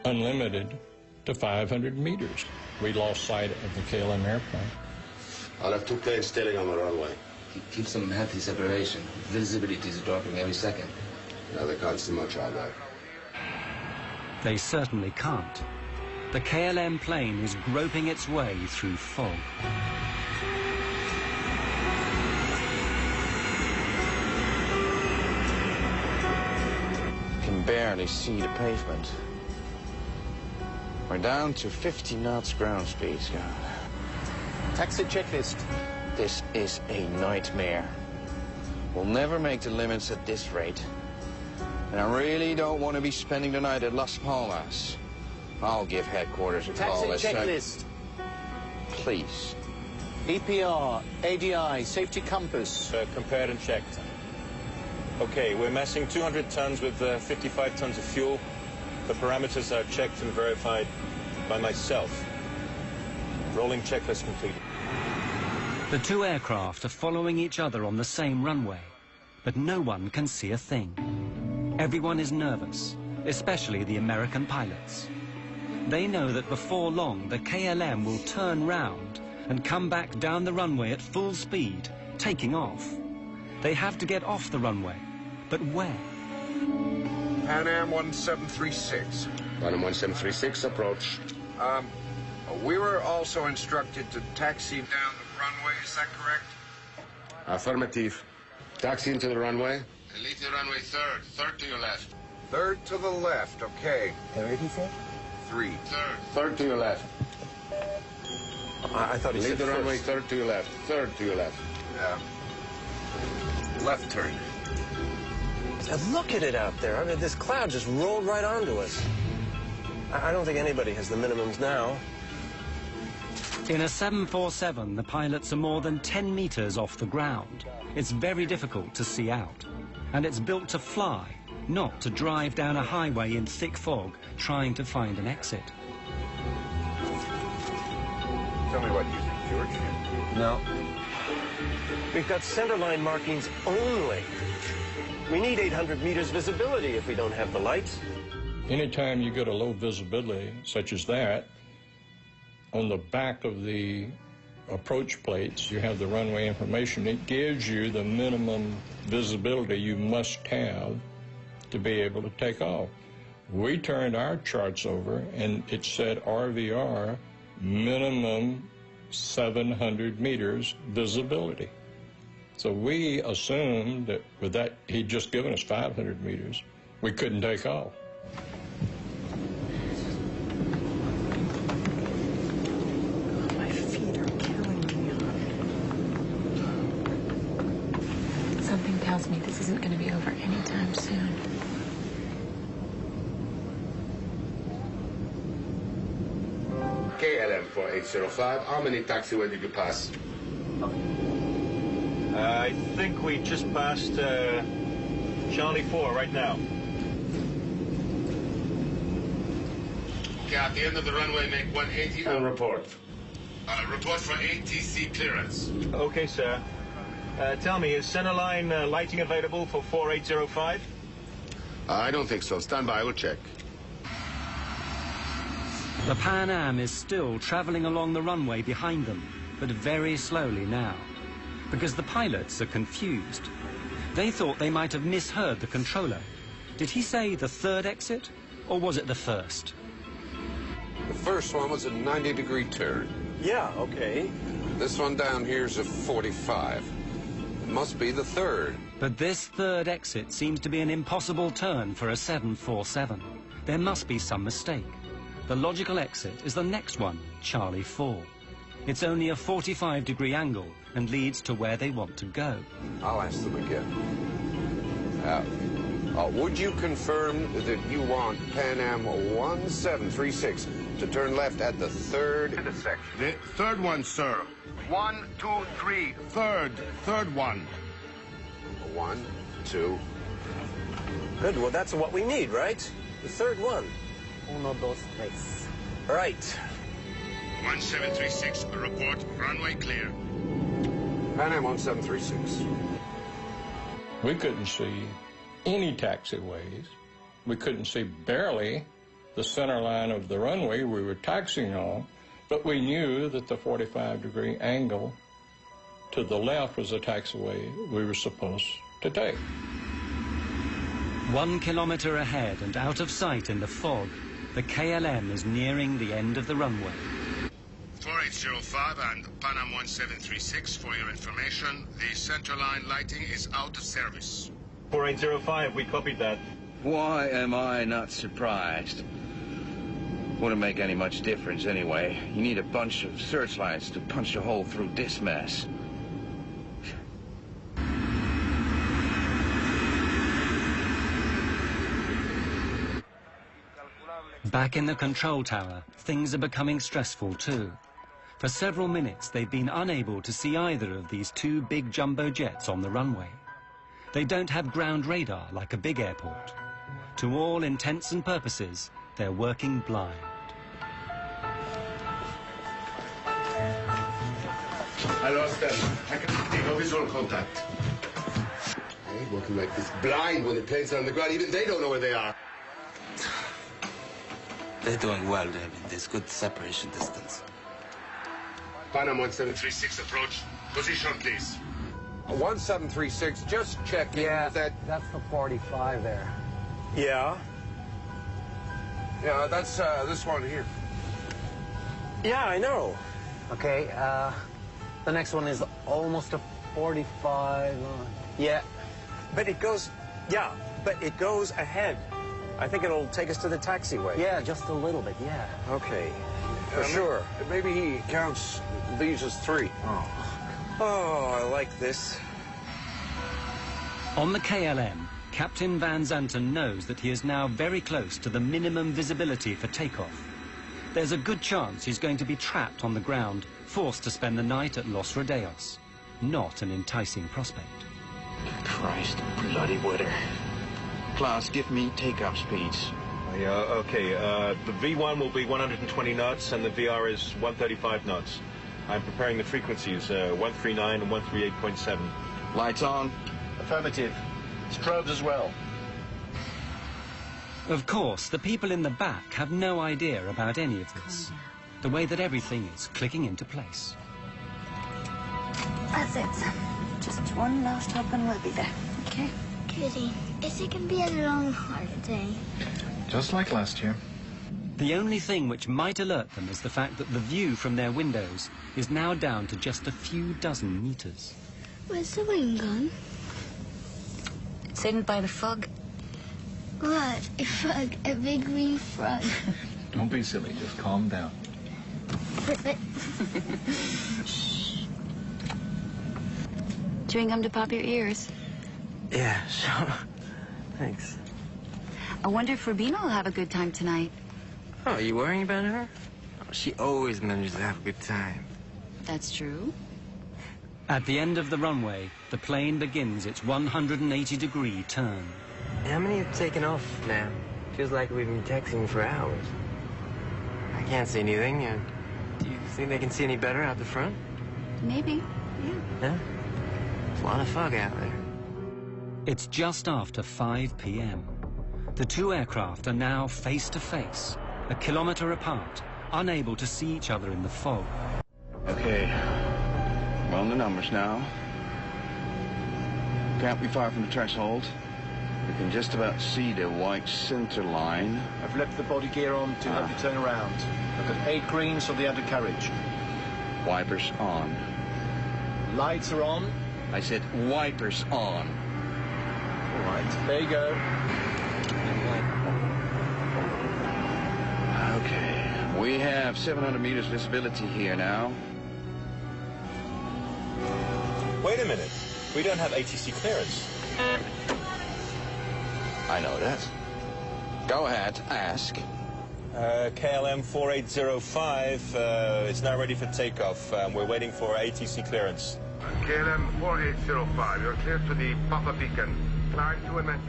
unlimited to 500 meters. We lost sight of the KLM airplane. I'll have 2 planes sailing on the runway. Keep some healthy separation. Visibility is dropping every second. Yeah, they can't see much out there. They certainly can't. The KLM plane is groping its way through fog. You can barely see the pavement. We're down to 50 knots ground speed, Scott. Taxi checklist. This is a nightmare. We'll never make the limits at this rate. And I really don't want to be spending the night at Las Palmas. I'll give headquarters a call. Taxi checklist. Please. EPR, ADI, safety compass. Compared and checked. Okay, we're massing 200 tons with 55 tons of fuel. The parameters are checked and verified by myself. Rolling checklist completed. The 2 aircraft are following each other on the same runway, but no one can see a thing. Everyone is nervous, especially the American pilots. They know that before long, the KLM will turn round and come back down the runway at full speed, taking off. They have to get off the runway, but where? Pan Am 1736. Pan Am 1736, approach. We were also instructed to taxi down the runway, is that correct? Affirmative. Taxi into the runway. And leave the runway third to your left. Third to the left, okay. Third, he said? 3. Third to your left. I thought he said leave the first. runway third to your left. Third to your left. Yeah. Left turn. And look at it out there. I mean, this cloud just rolled right onto us. I don't think anybody has the minimums now. In a 747, the pilots are more than 10 meters off the ground. It's very difficult to see out. And it's built to fly, not to drive down a highway in thick fog, trying to find an exit. Tell me what you think, George. No. We've got centerline markings only. We need 800 meters visibility if we don't have the lights. Anytime you get a low visibility, such as that, on the back of the approach plates, you have the runway information. It gives you the minimum visibility you must have to be able to take off. We turned our charts over, and it said RVR, minimum 700 meters visibility. So we assumed that with that, he'd just given us 500 meters. We couldn't take off. My feet are killing me. Something tells me this isn't going to be over anytime soon. KLM 4805, how many taxiway did you pass? I think we just passed Charlie 4 right now. Okay, at the end of the runway, make 180 and report. Report for ATC clearance. Okay, sir. Tell me, is centerline lighting available for 4805? I don't think so. Stand by, I will check. The Pan Am is still traveling along the runway behind them, but very slowly now, because the pilots are confused. They thought they might have misheard the controller. Did he say the third exit, or was it the first? The first one was a 90-degree turn. Yeah, okay. This one down here is a 45. It must be the third. But this third exit seems to be an impossible turn for a 747. There must be some mistake. The logical exit is the next one, Charlie 4. It's only a 45-degree angle and leads to where they want to go. I'll ask them again. Would you confirm that you want Pan Am 1736 to turn left at the third intersection? The third one, sir. 1, 2, 3, third one. 1, 2. Good, well, that's what we need, right? The third one. 1, 2, 3. Right. 1736, report, runway clear. Pan Am 1736. We couldn't see any taxiways. We couldn't see barely the center line of the runway we were taxiing on, but we knew that the 45-degree angle to the left was the taxiway we were supposed to take. 1 kilometer ahead and out of sight in the fog, the KLM is nearing the end of the runway. 4805 and Pan Am 1736, for your information, the center line lighting is out of service. 4805, we copied that. Why am I not surprised? Wouldn't make any much difference anyway. You need a bunch of searchlights to punch a hole through this mess. Back in the control tower, things are becoming stressful too. For several minutes, they've been unable to see either of these two big jumbo jets on the runway. They don't have ground radar like a big airport. To all intents and purposes, they're working blind. I lost them. I can see no visual contact. I ain't working like this blind when the planes are on the ground. Even they don't know where they are. They're doing well, David. There's good separation distance. Pan Am 1736 approach. Position, please. 1736, just check in with that. That's the 45 there. Yeah? Yeah, that's this one here. Yeah, I know. Okay, the next one is almost a 45. Yeah, but it goes, but it goes ahead. I think it'll take us to the taxiway. Yeah, just a little bit, yeah. Okay, for sure. Maybe he counts these as 3. Oh, I like this. On the KLM, Captain Van Zanten knows that he is now very close to the minimum visibility for takeoff. There's a good chance he's going to be trapped on the ground, forced to spend the night at Los Rodeos. Not an enticing prospect. Christ, bloody weather. Klaus, give me takeoff speeds. Yeah, okay. The V1 will be 120 knots and the VR is 135 knots. I'm preparing the frequencies, 139 and 138.7. Lights on? Affirmative. Strobes as well. Of course, the people in the back have no idea about any of this. The way that everything is clicking into place. That's it. Just one last hop and we'll be there, okay? Goody. Is it going to be a long holiday? Just like last year. The only thing which might alert them is the fact that the view from their windows is now down to just a few dozen meters. Where's the wing gone? It's hidden by the fog. What? A frog? A big green frog? Don't be silly, just calm down. Chewing gum to pop your ears. Yeah, sure. Thanks. I wonder if Rubina will have a good time tonight. Oh, are you worrying about her? Oh, she always manages to have a good time. That's true. At the end of the runway, the plane begins its 180-degree turn. How many have taken off now? Feels like we've been taxiing for hours. I can't see anything. Do you think they can see any better out the front? Maybe, yeah. Yeah? There's a lot of fog out there. It's just after 5 p.m. The two aircraft are now face to face, a kilometer apart, unable to see each other in the fog. Okay, we're on the numbers now. Can't be far from the threshold. We can just about see the white center line. I've left the body gear on to help you turn around. I've got 8 greens for the undercarriage. Wipers on. Lights are on. I said wipers on. All right, there you go. Okay, we have 700 meters visibility here now. Wait a minute. We don't have ATC clearance. I know that. Go ahead, ask. KLM 4805 is now ready for takeoff. We're waiting for ATC clearance. KLM 4805, you're clear to the Papa Beacon.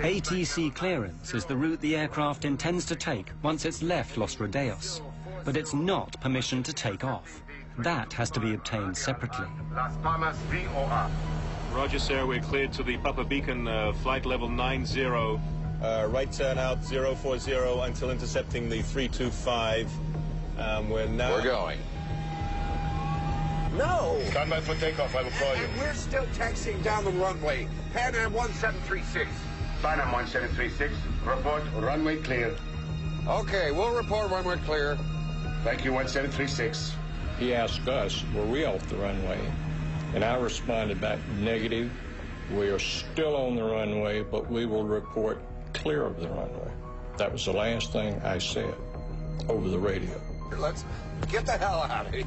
ATC clearance is the route the aircraft intends to take once it's left Los Rodeos. But it's not permission to take off. That has to be obtained separately. Las Palmas VOR. Roger, sir. We're cleared to the Papa Beacon, flight level 90. Right turn out 040 until intercepting the 325. We're going. No! Stand by for takeoff, I will call you. And we're still taxiing down the runway. Pan Am 1736. Pan Am 1736, report runway clear. Okay, we'll report runway clear. Thank you, 1736. He asked us, were we off the runway? And I responded back, negative. We are still on the runway, but we will report clear of the runway. That was the last thing I said over the radio. Let's get the hell out of here.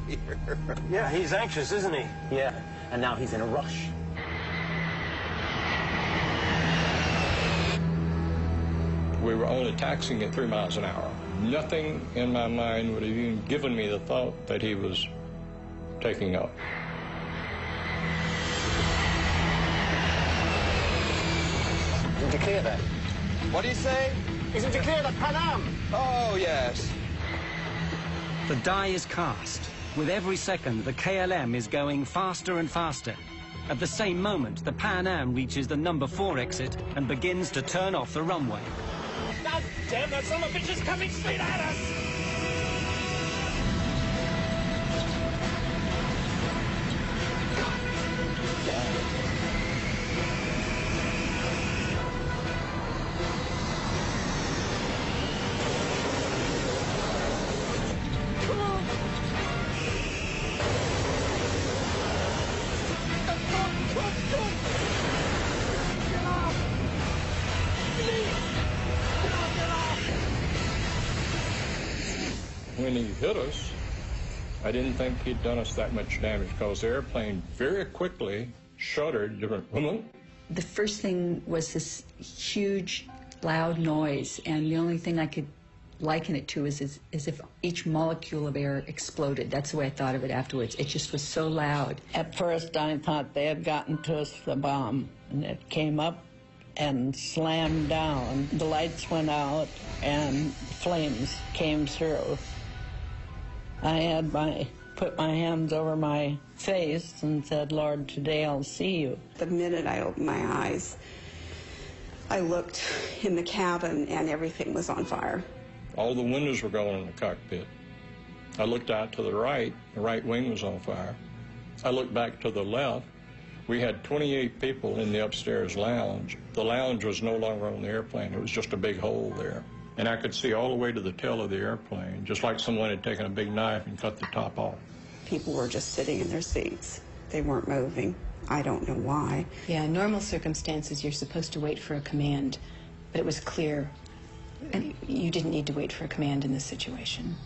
Yeah, he's anxious, isn't he? Yeah, and now he's in a rush. We were only taxiing at 3 miles an hour. Nothing in my mind would have even given me the thought that he was taking off. Did you clear that? What do you say? Isn't it clear that Pan Am? Oh, yes. The die is cast. With every second, the KLM is going faster and faster. At the same moment, the Pan Am reaches the number 4 exit and begins to turn off the runway. God damn, that son of a bitch is coming straight at us! When he hit us, I didn't think he'd done us that much damage because the airplane very quickly shuddered. The first thing was this huge, loud noise, and the only thing I could liken it to is as if each molecule of air exploded. That's the way I thought of it afterwards. It just was so loud. At first, I thought they had gotten to us the bomb, and it came up and slammed down. The lights went out, and flames came through. I had put my hands over my face and said, Lord, today I'll see you. The minute I opened my eyes, I looked in the cabin and everything was on fire. All the windows were going in the cockpit. I looked out to the right wing was on fire. I looked back to the left. We had 28 people in the upstairs lounge. The lounge was no longer on the airplane. It was just a big hole there. And I could see all the way to the tail of the airplane, just like someone had taken a big knife and cut the top off. People were just sitting in their seats. They weren't moving. I don't know why. Yeah, in normal circumstances, you're supposed to wait for a command, but it was clear you didn't need to wait for a command in this situation.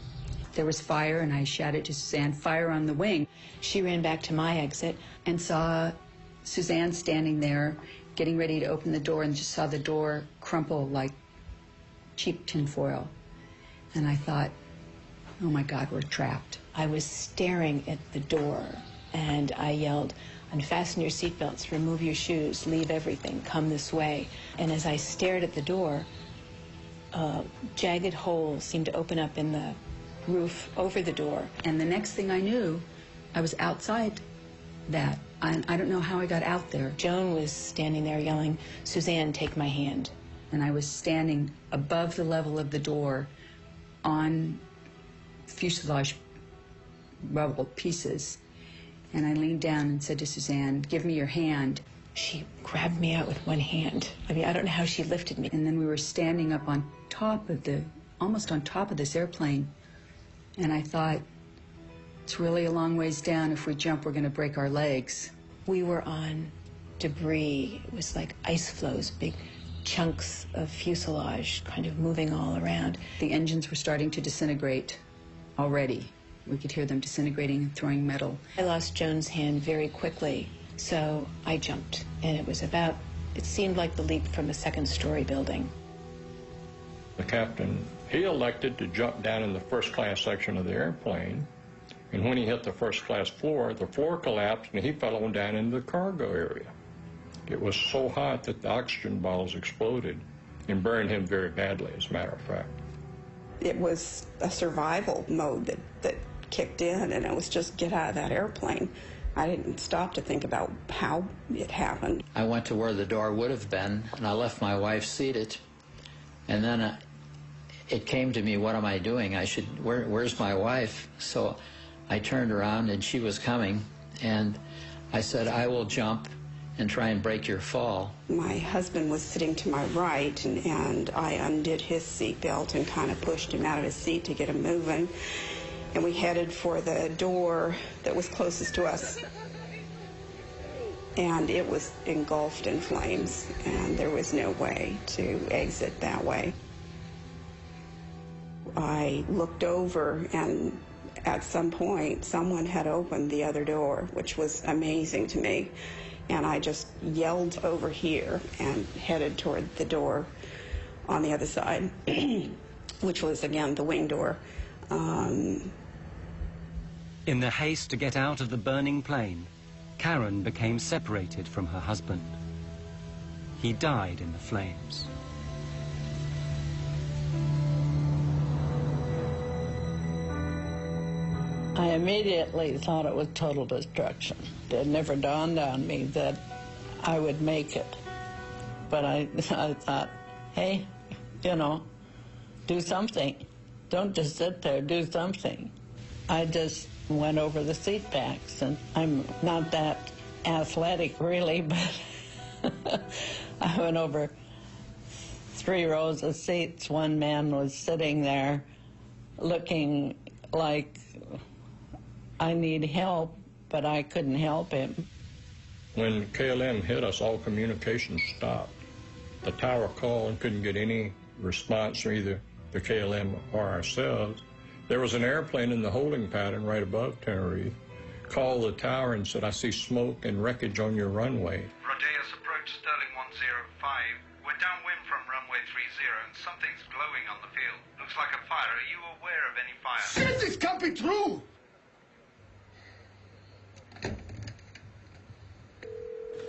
There was fire, and I shouted to Suzanne, fire on the wing. She ran back to my exit and saw Suzanne standing there, getting ready to open the door, and just saw the door crumple like cheap tinfoil. And I thought, oh my God, we're trapped. I was staring at the door, and I yelled, unfasten your seatbelts, remove your shoes, leave everything, come this way. And as I stared at the door, a jagged hole seemed to open up in the roof over the door. And the next thing I knew, I was outside that. I don't know how I got out there. Joan was standing there yelling, Suzanne, take my hand. And I was standing above the level of the door on fuselage rubble pieces. And I leaned down and said to Suzanne, give me your hand. She grabbed me out with one hand. I mean, I don't know how she lifted me. And then we were standing up on top of almost on top of this airplane. And I thought, it's really a long ways down. If we jump, we're going to break our legs. We were on debris. It was like ice floes, big chunks of fuselage kind of moving all around. The engines were starting to disintegrate already. We could hear them disintegrating and throwing metal. I lost Joan's hand very quickly, so I jumped. And it seemed like the leap from a second-story building. The captain, he elected to jump down in the first-class section of the airplane. And when he hit the first-class floor, the floor collapsed and he fell on down into the cargo area. It was so hot that the oxygen bottles exploded and burned him very badly, as a matter of fact. It was a survival mode that kicked in, and it was just get out of that airplane. I didn't stop to think about how it happened. I went to where the door would have been, and I left my wife seated. And then it came to me, what am I doing? Where's my wife? So I turned around and she was coming, and I said, I will jump and try and break your fall. My husband was sitting to my right, and I undid his seatbelt and kind of pushed him out of his seat to get him moving. And we headed for the door that was closest to us. And it was engulfed in flames, and there was no way to exit that way. I looked over, and at some point, someone had opened the other door, which was amazing to me. And I just yelled over here and headed toward the door on the other side, which was, again, the wing door. In the haste to get out of the burning plane, Karen became separated from her husband. He died in the flames. I immediately thought it was total destruction. It never dawned on me that I would make it. But I thought, hey, you know, do something. Don't just sit there, do something. I just went over the seat backs, and I'm not that athletic really, but I went over 3 rows of seats. One man was sitting there looking like I need help, but I couldn't help him. When KLM hit us, all communication stopped. The tower called and couldn't get any response from either the KLM or ourselves. There was an airplane in the holding pattern right above Tenerife. Called the tower and said, I see smoke and wreckage on your runway. Rodeos approach Sterling 105. We're downwind from runway 30 and something's glowing on the field. Looks like a fire. Are you aware of any fire? Shit, this can't be true!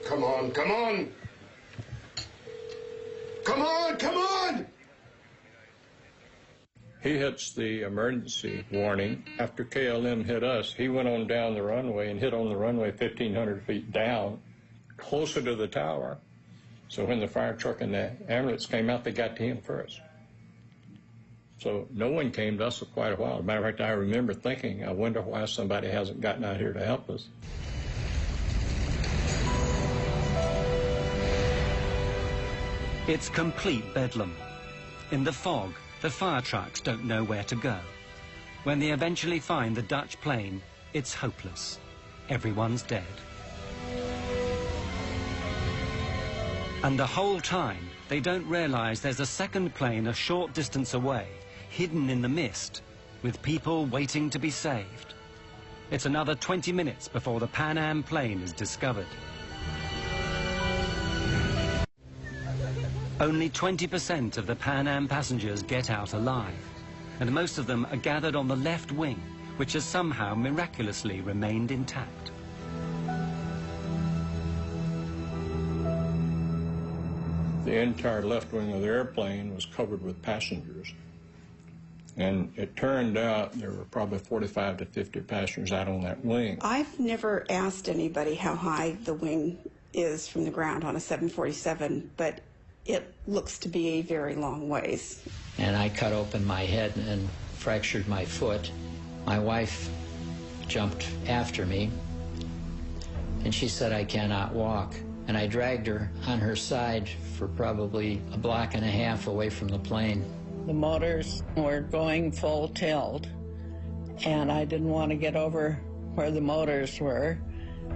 Come on, come on! Come on, come on! He hits the emergency warning. After KLM hit us, he went on down the runway and hit on the runway 1,500 feet down, closer to the tower. So when the fire truck and the ambulance came out, they got to him first. So no one came to us for quite a while. As a matter of fact, I remember thinking, I wonder why somebody hasn't gotten out here to help us. It's complete bedlam. In the fog, the fire trucks don't know where to go. When they eventually find the Dutch plane, it's hopeless. Everyone's dead. And the whole time, they don't realize there's a second plane a short distance away, hidden in the mist, with people waiting to be saved. It's another 20 minutes before the Pan Am plane is discovered. Only 20% of the Pan Am passengers get out alive, and most of them are gathered on the left wing, which has somehow miraculously remained intact. The entire left wing of the airplane was covered with passengers. And it turned out there were probably 45 to 50 passengers out on that wing. I've never asked anybody how high the wing is from the ground on a 747, but it looks to be a very long ways. And I cut open my head and fractured my foot. My wife jumped after me, and she said, I cannot walk. And I dragged her on her side for probably a block and a half away from the plane. The motors were going full tilt, and I didn't want to get over where the motors were,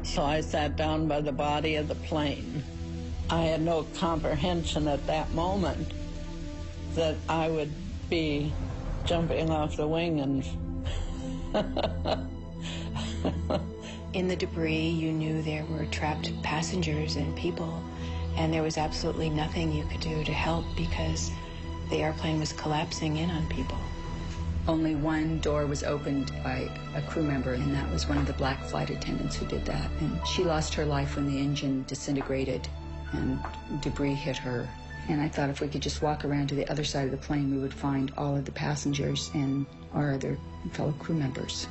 so I sat down by the body of the plane. I had no comprehension at that moment that I would be jumping off the wing and... In the debris, you knew there were trapped passengers and people, and there was absolutely nothing you could do to help because the airplane was collapsing in on people. Only one door was opened by a crew member, and that was one of the black flight attendants who did that. And she lost her life when the engine disintegrated and debris hit her. And I thought if we could just walk around to the other side of the plane, we would find all of the passengers and our other fellow crew members.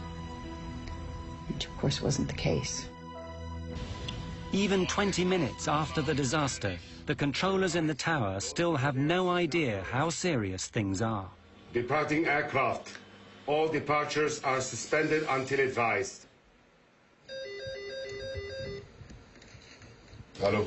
Which, of course, wasn't the case. Even 20 minutes after the disaster, the controllers in the tower still have no idea how serious things are. Departing aircraft. All departures are suspended until advised. Hello.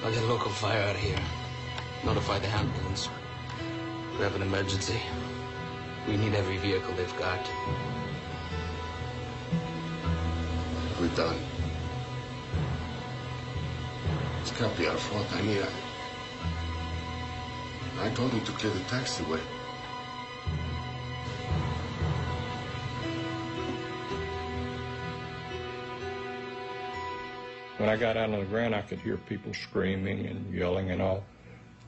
I'll get a local fire out of here. Notify the ambulance. We have an emergency. We need every vehicle they've got. We're done. It's can't be our fault. I mean, I told him to clear the taxiway. When I got out on the ground, I could hear people screaming and yelling and all.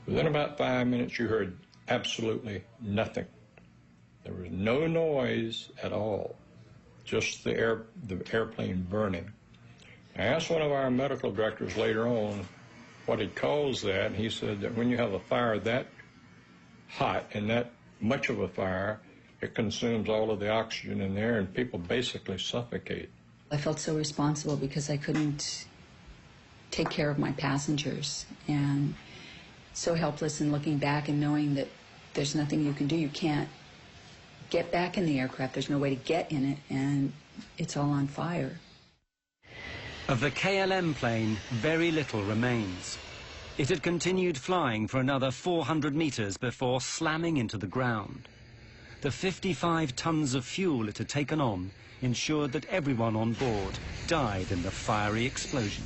Within about 5 minutes, you heard absolutely nothing. There was no noise at all, just the airplane burning. I asked one of our medical directors later on what he calls that, and he said that when you have a fire that hot and that much of a fire, it consumes all of the oxygen in there, and people basically suffocate. I felt so responsible because I couldn't take care of my passengers, and so helpless in looking back and knowing that there's nothing you can do. You can't get back in the aircraft. There's no way to get in it, and it's all on fire. Of the KLM plane, very little remains. It had continued flying for another 400 meters before slamming into the ground. The 55 tons of fuel it had taken on ensured that everyone on board died in the fiery explosion.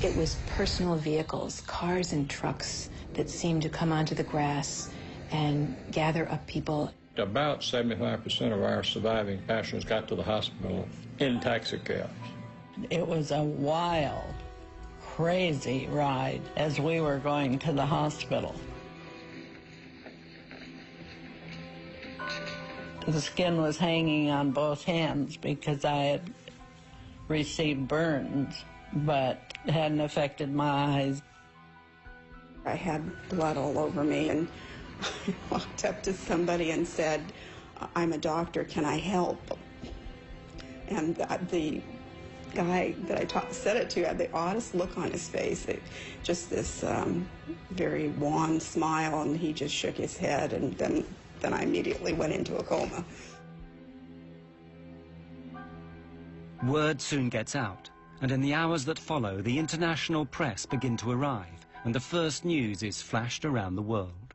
It was personal vehicles, cars and trucks that seemed to come onto the grass and gather up people. About 75% of our surviving passengers got to the hospital in taxicabs. It was a wild, crazy ride as we were going to the hospital. The skin was hanging on both hands because I had received burns, but it hadn't affected my eyes. I had blood all over me, and I walked up to somebody and said, "I'm a doctor, can I help?" And the guy that I said it to had the oddest look on his face, just this very wan smile, and he just shook his head, and then I immediately went into a coma. Word soon gets out, and in the hours that follow, the international press begin to arrive, and the first news is flashed around the world.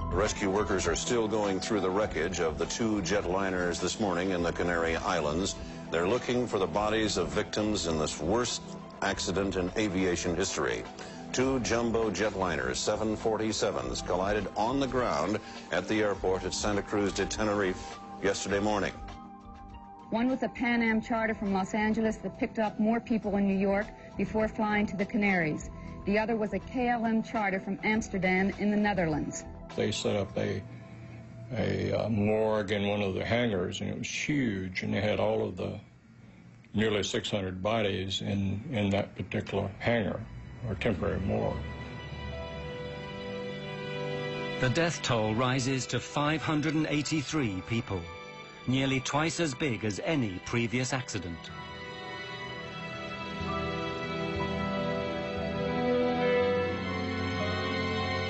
Rescue workers are still going through the wreckage of the two jetliners this morning in the Canary Islands. They're looking for the bodies of victims in this worst accident in aviation history. Two jumbo jetliners, 747s, collided on the ground at the airport at Santa Cruz de Tenerife yesterday morning. One was a Pan Am charter from Los Angeles that picked up more people in New York before flying to the Canaries. The other was a KLM charter from Amsterdam in the Netherlands. They set up a morgue in one of the hangars, and it was huge, and they had all of the nearly 600 bodies in that particular hangar, or temporary morgue. The death toll rises to 583 people, nearly twice as big as any previous accident.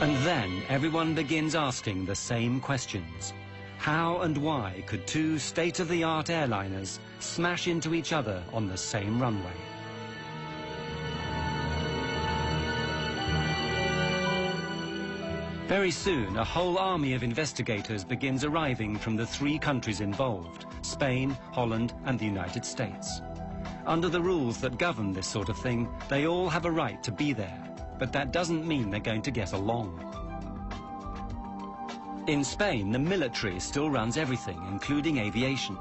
And then everyone begins asking the same questions. How and why could two state-of-the-art airliners smash into each other on the same runway? Very soon, a whole army of investigators begins arriving from the three countries involved, Spain, Holland, and the United States. Under the rules that govern this sort of thing, they all have a right to be there, but that doesn't mean they're going to get along. In Spain, the military still runs everything, including aviation.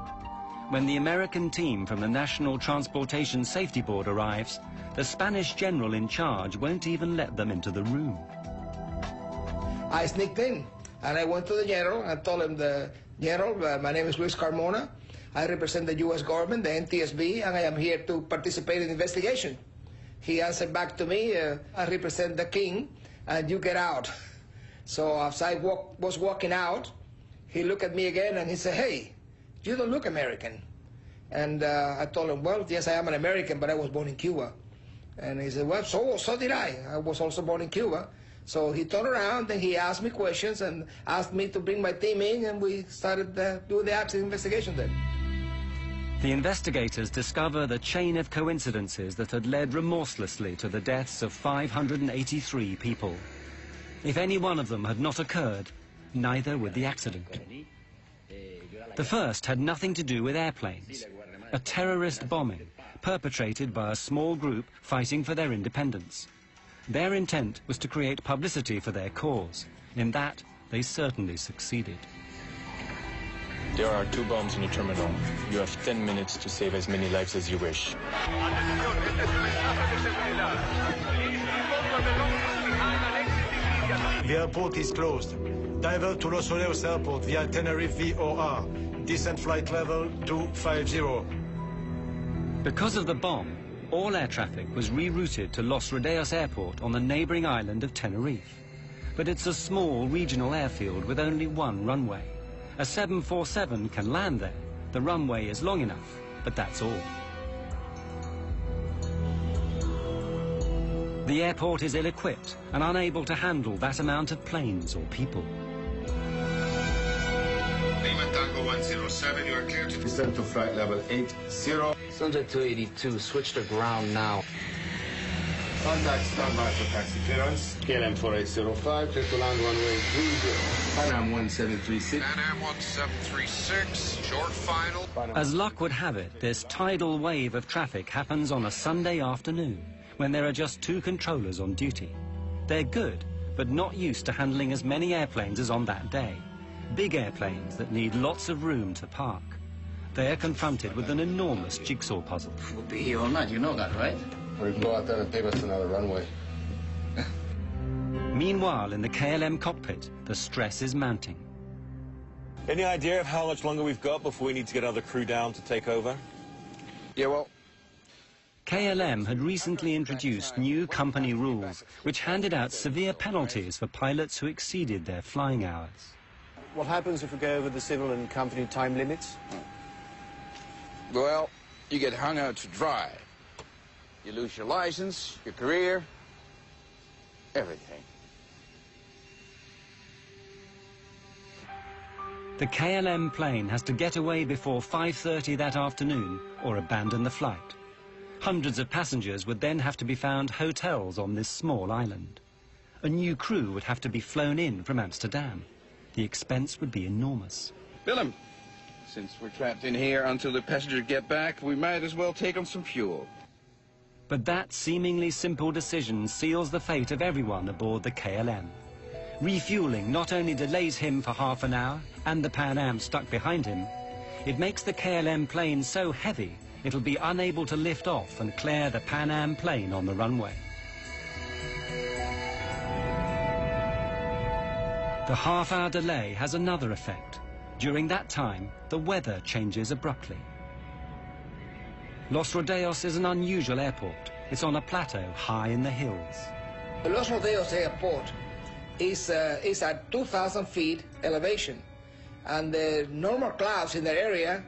When the American team from the National Transportation Safety Board arrives, the Spanish general in charge won't even let them into the room. I sneaked in, and I went to the general and told him, "The general, my name is Luis Carmona. I represent the U.S. government, the NTSB, and I am here to participate in the investigation. He answered back to me, I represent the king, and you get out. So as I was walking out, he looked at me again and he said, hey, you don't look American. And I told him, well, yes, I am an American, but I was born in Cuba. And he said, well, so did I. I was also born in Cuba. So he turned around and he asked me questions and asked me to bring my team in, and we started doing the accident investigation then. The investigators discover the chain of coincidences that had led remorselessly to the deaths of 583 people. If any one of them had not occurred, neither would the accident. The first had nothing to do with airplanes. A terrorist bombing perpetrated by a small group fighting for their independence. Their intent was to create publicity for their cause. In that, they certainly succeeded. There are 2 bombs in the terminal. You have 10 minutes to save as many lives as you wish. The airport is closed. Divert to Los Rodeos Airport via Tenerife VOR. Descent flight level 250. Because of the bomb, all air traffic was rerouted to Los Rodeos Airport on the neighboring island of Tenerife. But it's a small regional airfield with only one runway. A 747 can land there. The runway is long enough, but that's all. The airport is ill-equipped and unable to handle that amount of planes or people. Lima Tango 107, you are clear to descend to flight level 80. Sunset 282, switch to ground now. Contact standby for taxi clearance. KLM 4805, clear to land runway 30. Pan Am 1736. Pan Am 1736, short final. As luck would have it, this tidal wave of traffic happens on a Sunday afternoon, when there are just 2 controllers on duty. They're good, but not used to handling as many airplanes as on that day. Big airplanes that need lots of room to park. They are confronted with an enormous jigsaw puzzle. We'll be here all night, you know that, right? Or go out there and pave us another runway. Meanwhile, in the KLM cockpit, the stress is mounting. Any idea of how much longer we've got before we need to get other crew down to take over? Yeah, well, KLM had recently introduced new company rules which handed out severe penalties for pilots who exceeded their flying hours. What happens if we go over the civil and company time limits? well, you get hung out to dry. You lose your license, your career, everything. The KLM plane has to get away before 5:30 that afternoon or abandon the flight. Hundreds of passengers would then have to be found hotels on this small island. A new crew would have to be flown in from Amsterdam. The expense would be enormous. Willem, since we're trapped in here until the passengers get back, we might as well take on some fuel. But that seemingly simple decision seals the fate of everyone aboard the KLM. Refueling not only delays him for half an hour and the Pan Am stuck behind him, it makes the KLM plane so heavy it'll be unable to lift off and clear the Pan Am plane on the runway. The half-hour delay has another effect. During that time, the weather changes abruptly. Los Rodeos is an unusual airport. It's on a plateau high in the hills. The Los Rodeos Airport is at 2,000 feet elevation, and the normal clouds in the area,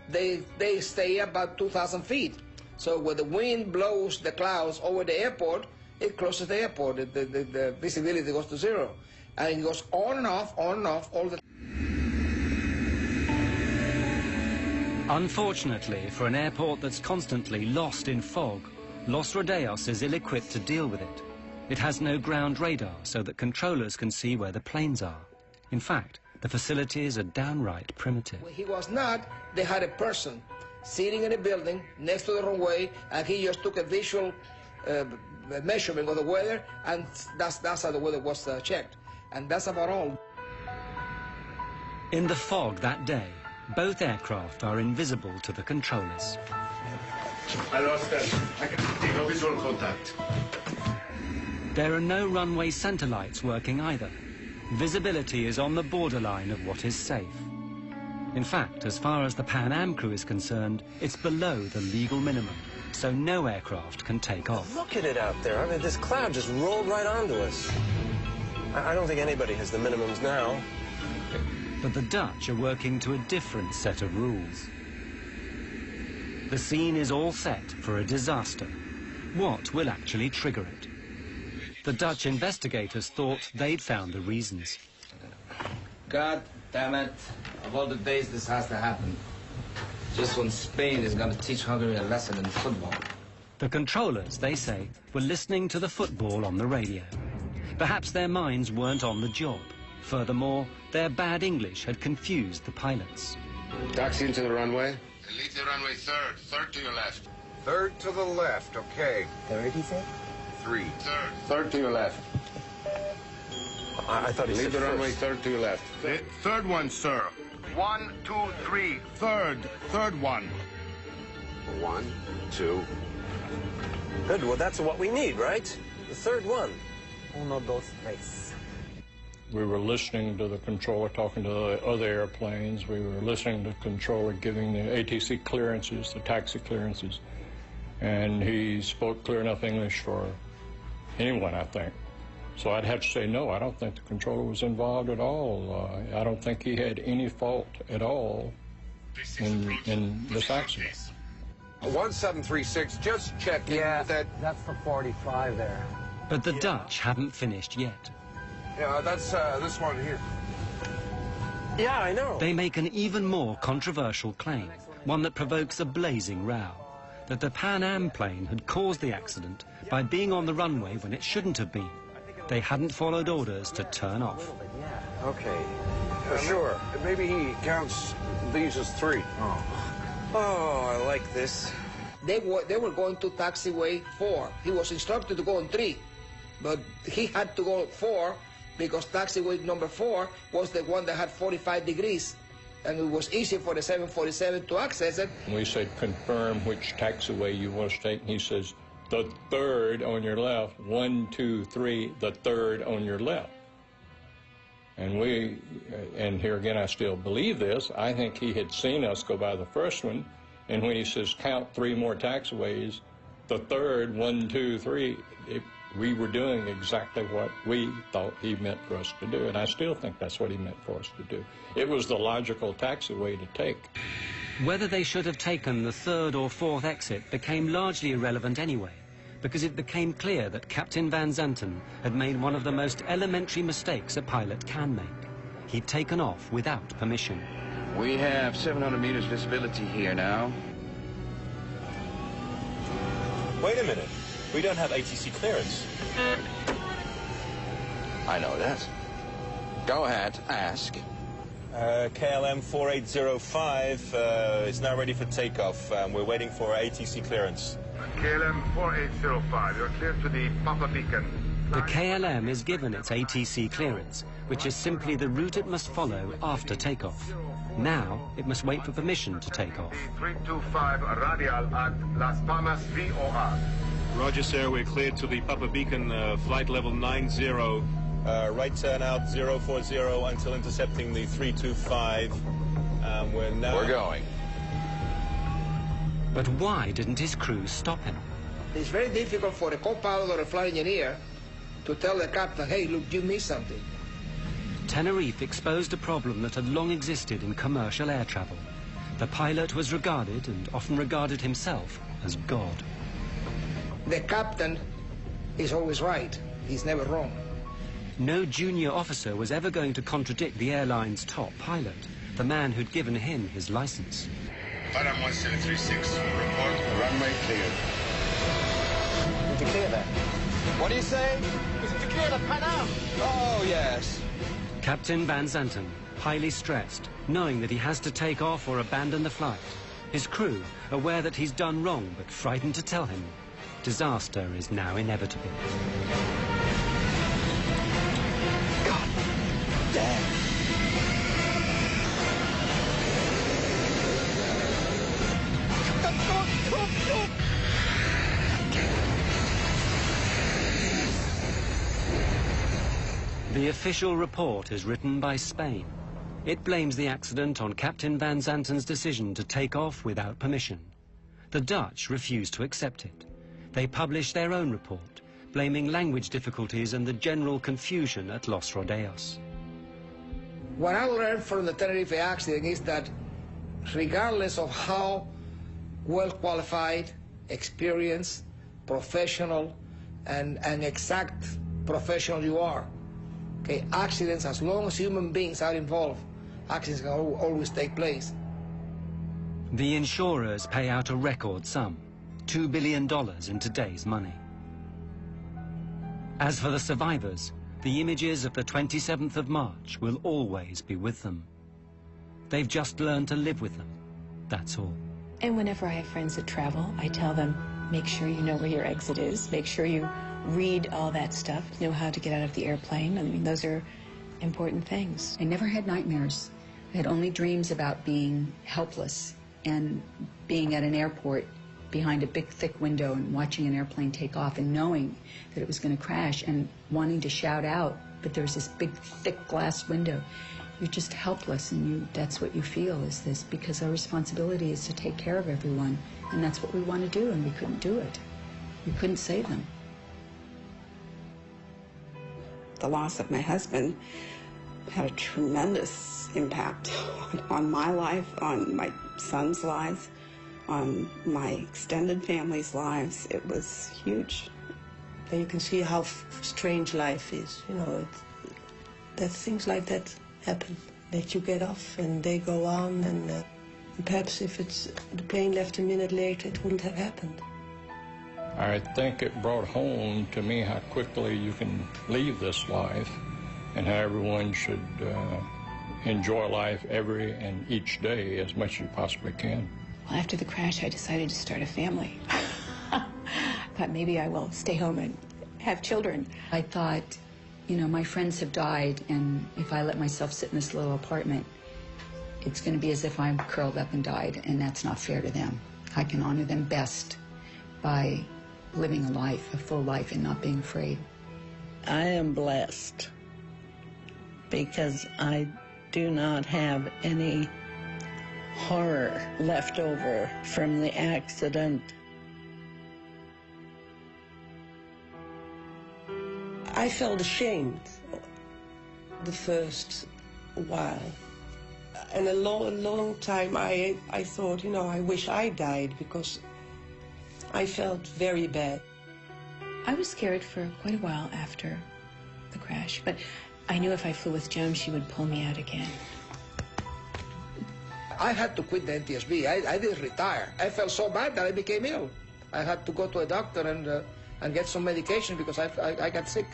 they stay about 2,000 feet. So when the wind blows the clouds over the airport, it closes the airport. The visibility goes to zero, and it goes on and off all the time. Unfortunately, for an airport that's constantly lost in fog, Los Rodeos is ill-equipped to deal with it. It has no ground radar so that controllers can see where the planes are. In fact, the facilities are downright primitive. When he was not, they had a person sitting in a building next to the runway, and he just took a visual measurement of the weather, and that's how the weather was checked. And that's about all. In the fog that day, both aircraft are invisible to the controllers. I lost them. I can see no visual contact. There are no runway center lights working either. Visibility is on the borderline of what is safe. In fact, as far as the Pan Am crew is concerned, it's below the legal minimum, so no aircraft can take off. Look at it out there. I mean, this cloud just rolled right onto us. I don't think anybody has the minimums now. But the Dutch are working to a different set of rules. The scene is all set for a disaster. What will actually trigger it? The Dutch investigators thought they'd found the reasons. God damn it. Of all the days this has to happen. Just when Spain is going to teach Hungary a lesson in football. The controllers, they say, were listening to the football on the radio. Perhaps their minds weren't on the job. Furthermore, their bad English had confused the pilots. Taxi into the runway. Lead the runway third. Third to your left. Third to the left, okay. Third, he said? 3. Third to your left. I thought he said Lead the first. runway third to your left. Third one, sir. 1, 2, 3. Third. Third one. 1, 2. Good, well, that's what we need, right? The third one. 1, 2, 3. We were listening to the controller talking to the other airplanes. We were listening to the controller giving the ATC clearances, the taxi clearances. And he spoke clear enough English for anyone, I think. So I'd have to say no, I don't think the controller was involved at all. I don't think he had any fault at all in this accident. 1736, just checking that. That's for 45 there. But the Dutch haven't finished yet. Yeah, that's this one here. Yeah, I know. They make an even more controversial claim, one that provokes a blazing row, that the Pan Am plane had caused the accident by being on the runway when it shouldn't have been. They hadn't followed orders to turn off. Okay, sure. Maybe he counts these as 3. Oh, I like this. They were going to taxiway 4. He was instructed to go on 3, but he had to go 4 because taxiway number 4 was the one that had 45 degrees, and it was easy for the 747 to access it. We said, confirm which taxiway you want to take, and he says, the third on your left, 1, 2, 3, the third on your left. And here again, I still believe this. I think he had seen us go by the first one, and when he says count 3 more taxiways, the third, 1, 2, 3, we were doing exactly what we thought he meant for us to do, and I still think that's what he meant for us to do. It was the logical taxiway to take. Whether they should have taken the 3rd or 4th exit became largely irrelevant anyway, because it became clear that Captain Van Zanten had made one of the most elementary mistakes a pilot can make. He'd taken off without permission. We have 700 meters visibility here now. Wait a minute. We don't have ATC clearance. I know that. Go ahead, ask. KLM 4805 is now ready for takeoff. We're waiting for ATC clearance. KLM 4805, you're clear to the Papa Beacon. The KLM is given its ATC clearance, which is simply the route it must follow after takeoff. Now, it must wait for permission to take off. 325 radial at Las Palmas VOR. Roger, sir. We're cleared to the Papa Beacon, flight level 90. Right turn out 040 until intercepting the 325. We're going. But why didn't his crew stop him? It's very difficult for a co-pilot or a flight engineer to tell the captain, hey, look, you missed something. Tenerife exposed a problem that had long existed in commercial air travel. The pilot was regarded, and often regarded himself, as God. The captain is always right. He's never wrong. No junior officer was ever going to contradict the airline's top pilot, the man who'd given him his license. Panam 1736, report runway cleared. Did you clear that? What do you say? Is it to clear the Pan Am? Oh, yes. Captain Van Zanten, highly stressed, knowing that he has to take off or abandon the flight. His crew, aware that he's done wrong but frightened to tell him. Disaster is now inevitable. God damn. The official report is written by Spain. It blames the accident on Captain Van Zanten's decision to take off without permission. The Dutch refused to accept it. They published their own report, blaming language difficulties and the general confusion at Los Rodeos. What I learned from the Tenerife accident is that regardless of how well qualified, experienced, professional, and exact professional you are, okay, accidents, as long as human beings are involved, accidents can always take place. The insurers pay out a record sum, $2 billion in today's money. As for the survivors, the images of the 27th of March will always be with them. They've just learned to live with them, that's all. And whenever I have friends that travel, I tell them, make sure you know where your exit is, make sure you read all that stuff, know how to get out of the airplane. I mean, those are important things. I never had nightmares. I had only dreams about being helpless and being at an airport behind a big, thick window and watching an airplane take off and knowing that it was going to crash and wanting to shout out, but there was this big, thick glass window. You're just helpless, and that's what you feel, is this, because our responsibility is to take care of everyone, and that's what we want to do, and we couldn't do it. We couldn't save them. The loss of my husband had a tremendous impact on my life, on my son's lives, on my extended family's lives. It was huge. And you can see how strange life is, you know, that things like that happen, that you get off and they go on, and perhaps if the plane left a minute later, it wouldn't have happened. I think it brought home to me how quickly you can leave this life and how everyone should enjoy life every and each day as much as you possibly can. Well, after the crash, I decided to start a family. I thought maybe I will stay home and have children. I thought, you know, my friends have died, and if I let myself sit in this little apartment, it's going to be as if I'm curled up and died, and that's not fair to them. I can honor them best by living a life, a full life, and not being afraid. I am blessed because I do not have any horror left over from the accident. I felt ashamed the first while. And a long time I thought, you know, I wish I died, because I felt very bad. I was scared for quite a while after the crash, but I knew if I flew with Joan, she would pull me out again. I had to quit the NTSB. I didn't retire. I felt so bad that I became ill. I had to go to a doctor and get some medication because I got sick.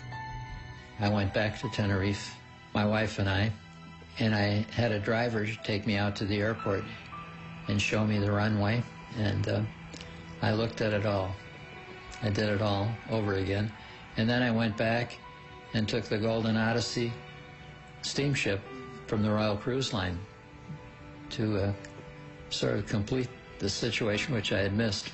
I went back to Tenerife, my wife and I had a driver take me out to the airport and show me the runway, and I looked at it all. I did it all over again. And then I went back and took the Golden Odyssey steamship from the Royal Cruise Line to sort of complete the situation which I had missed.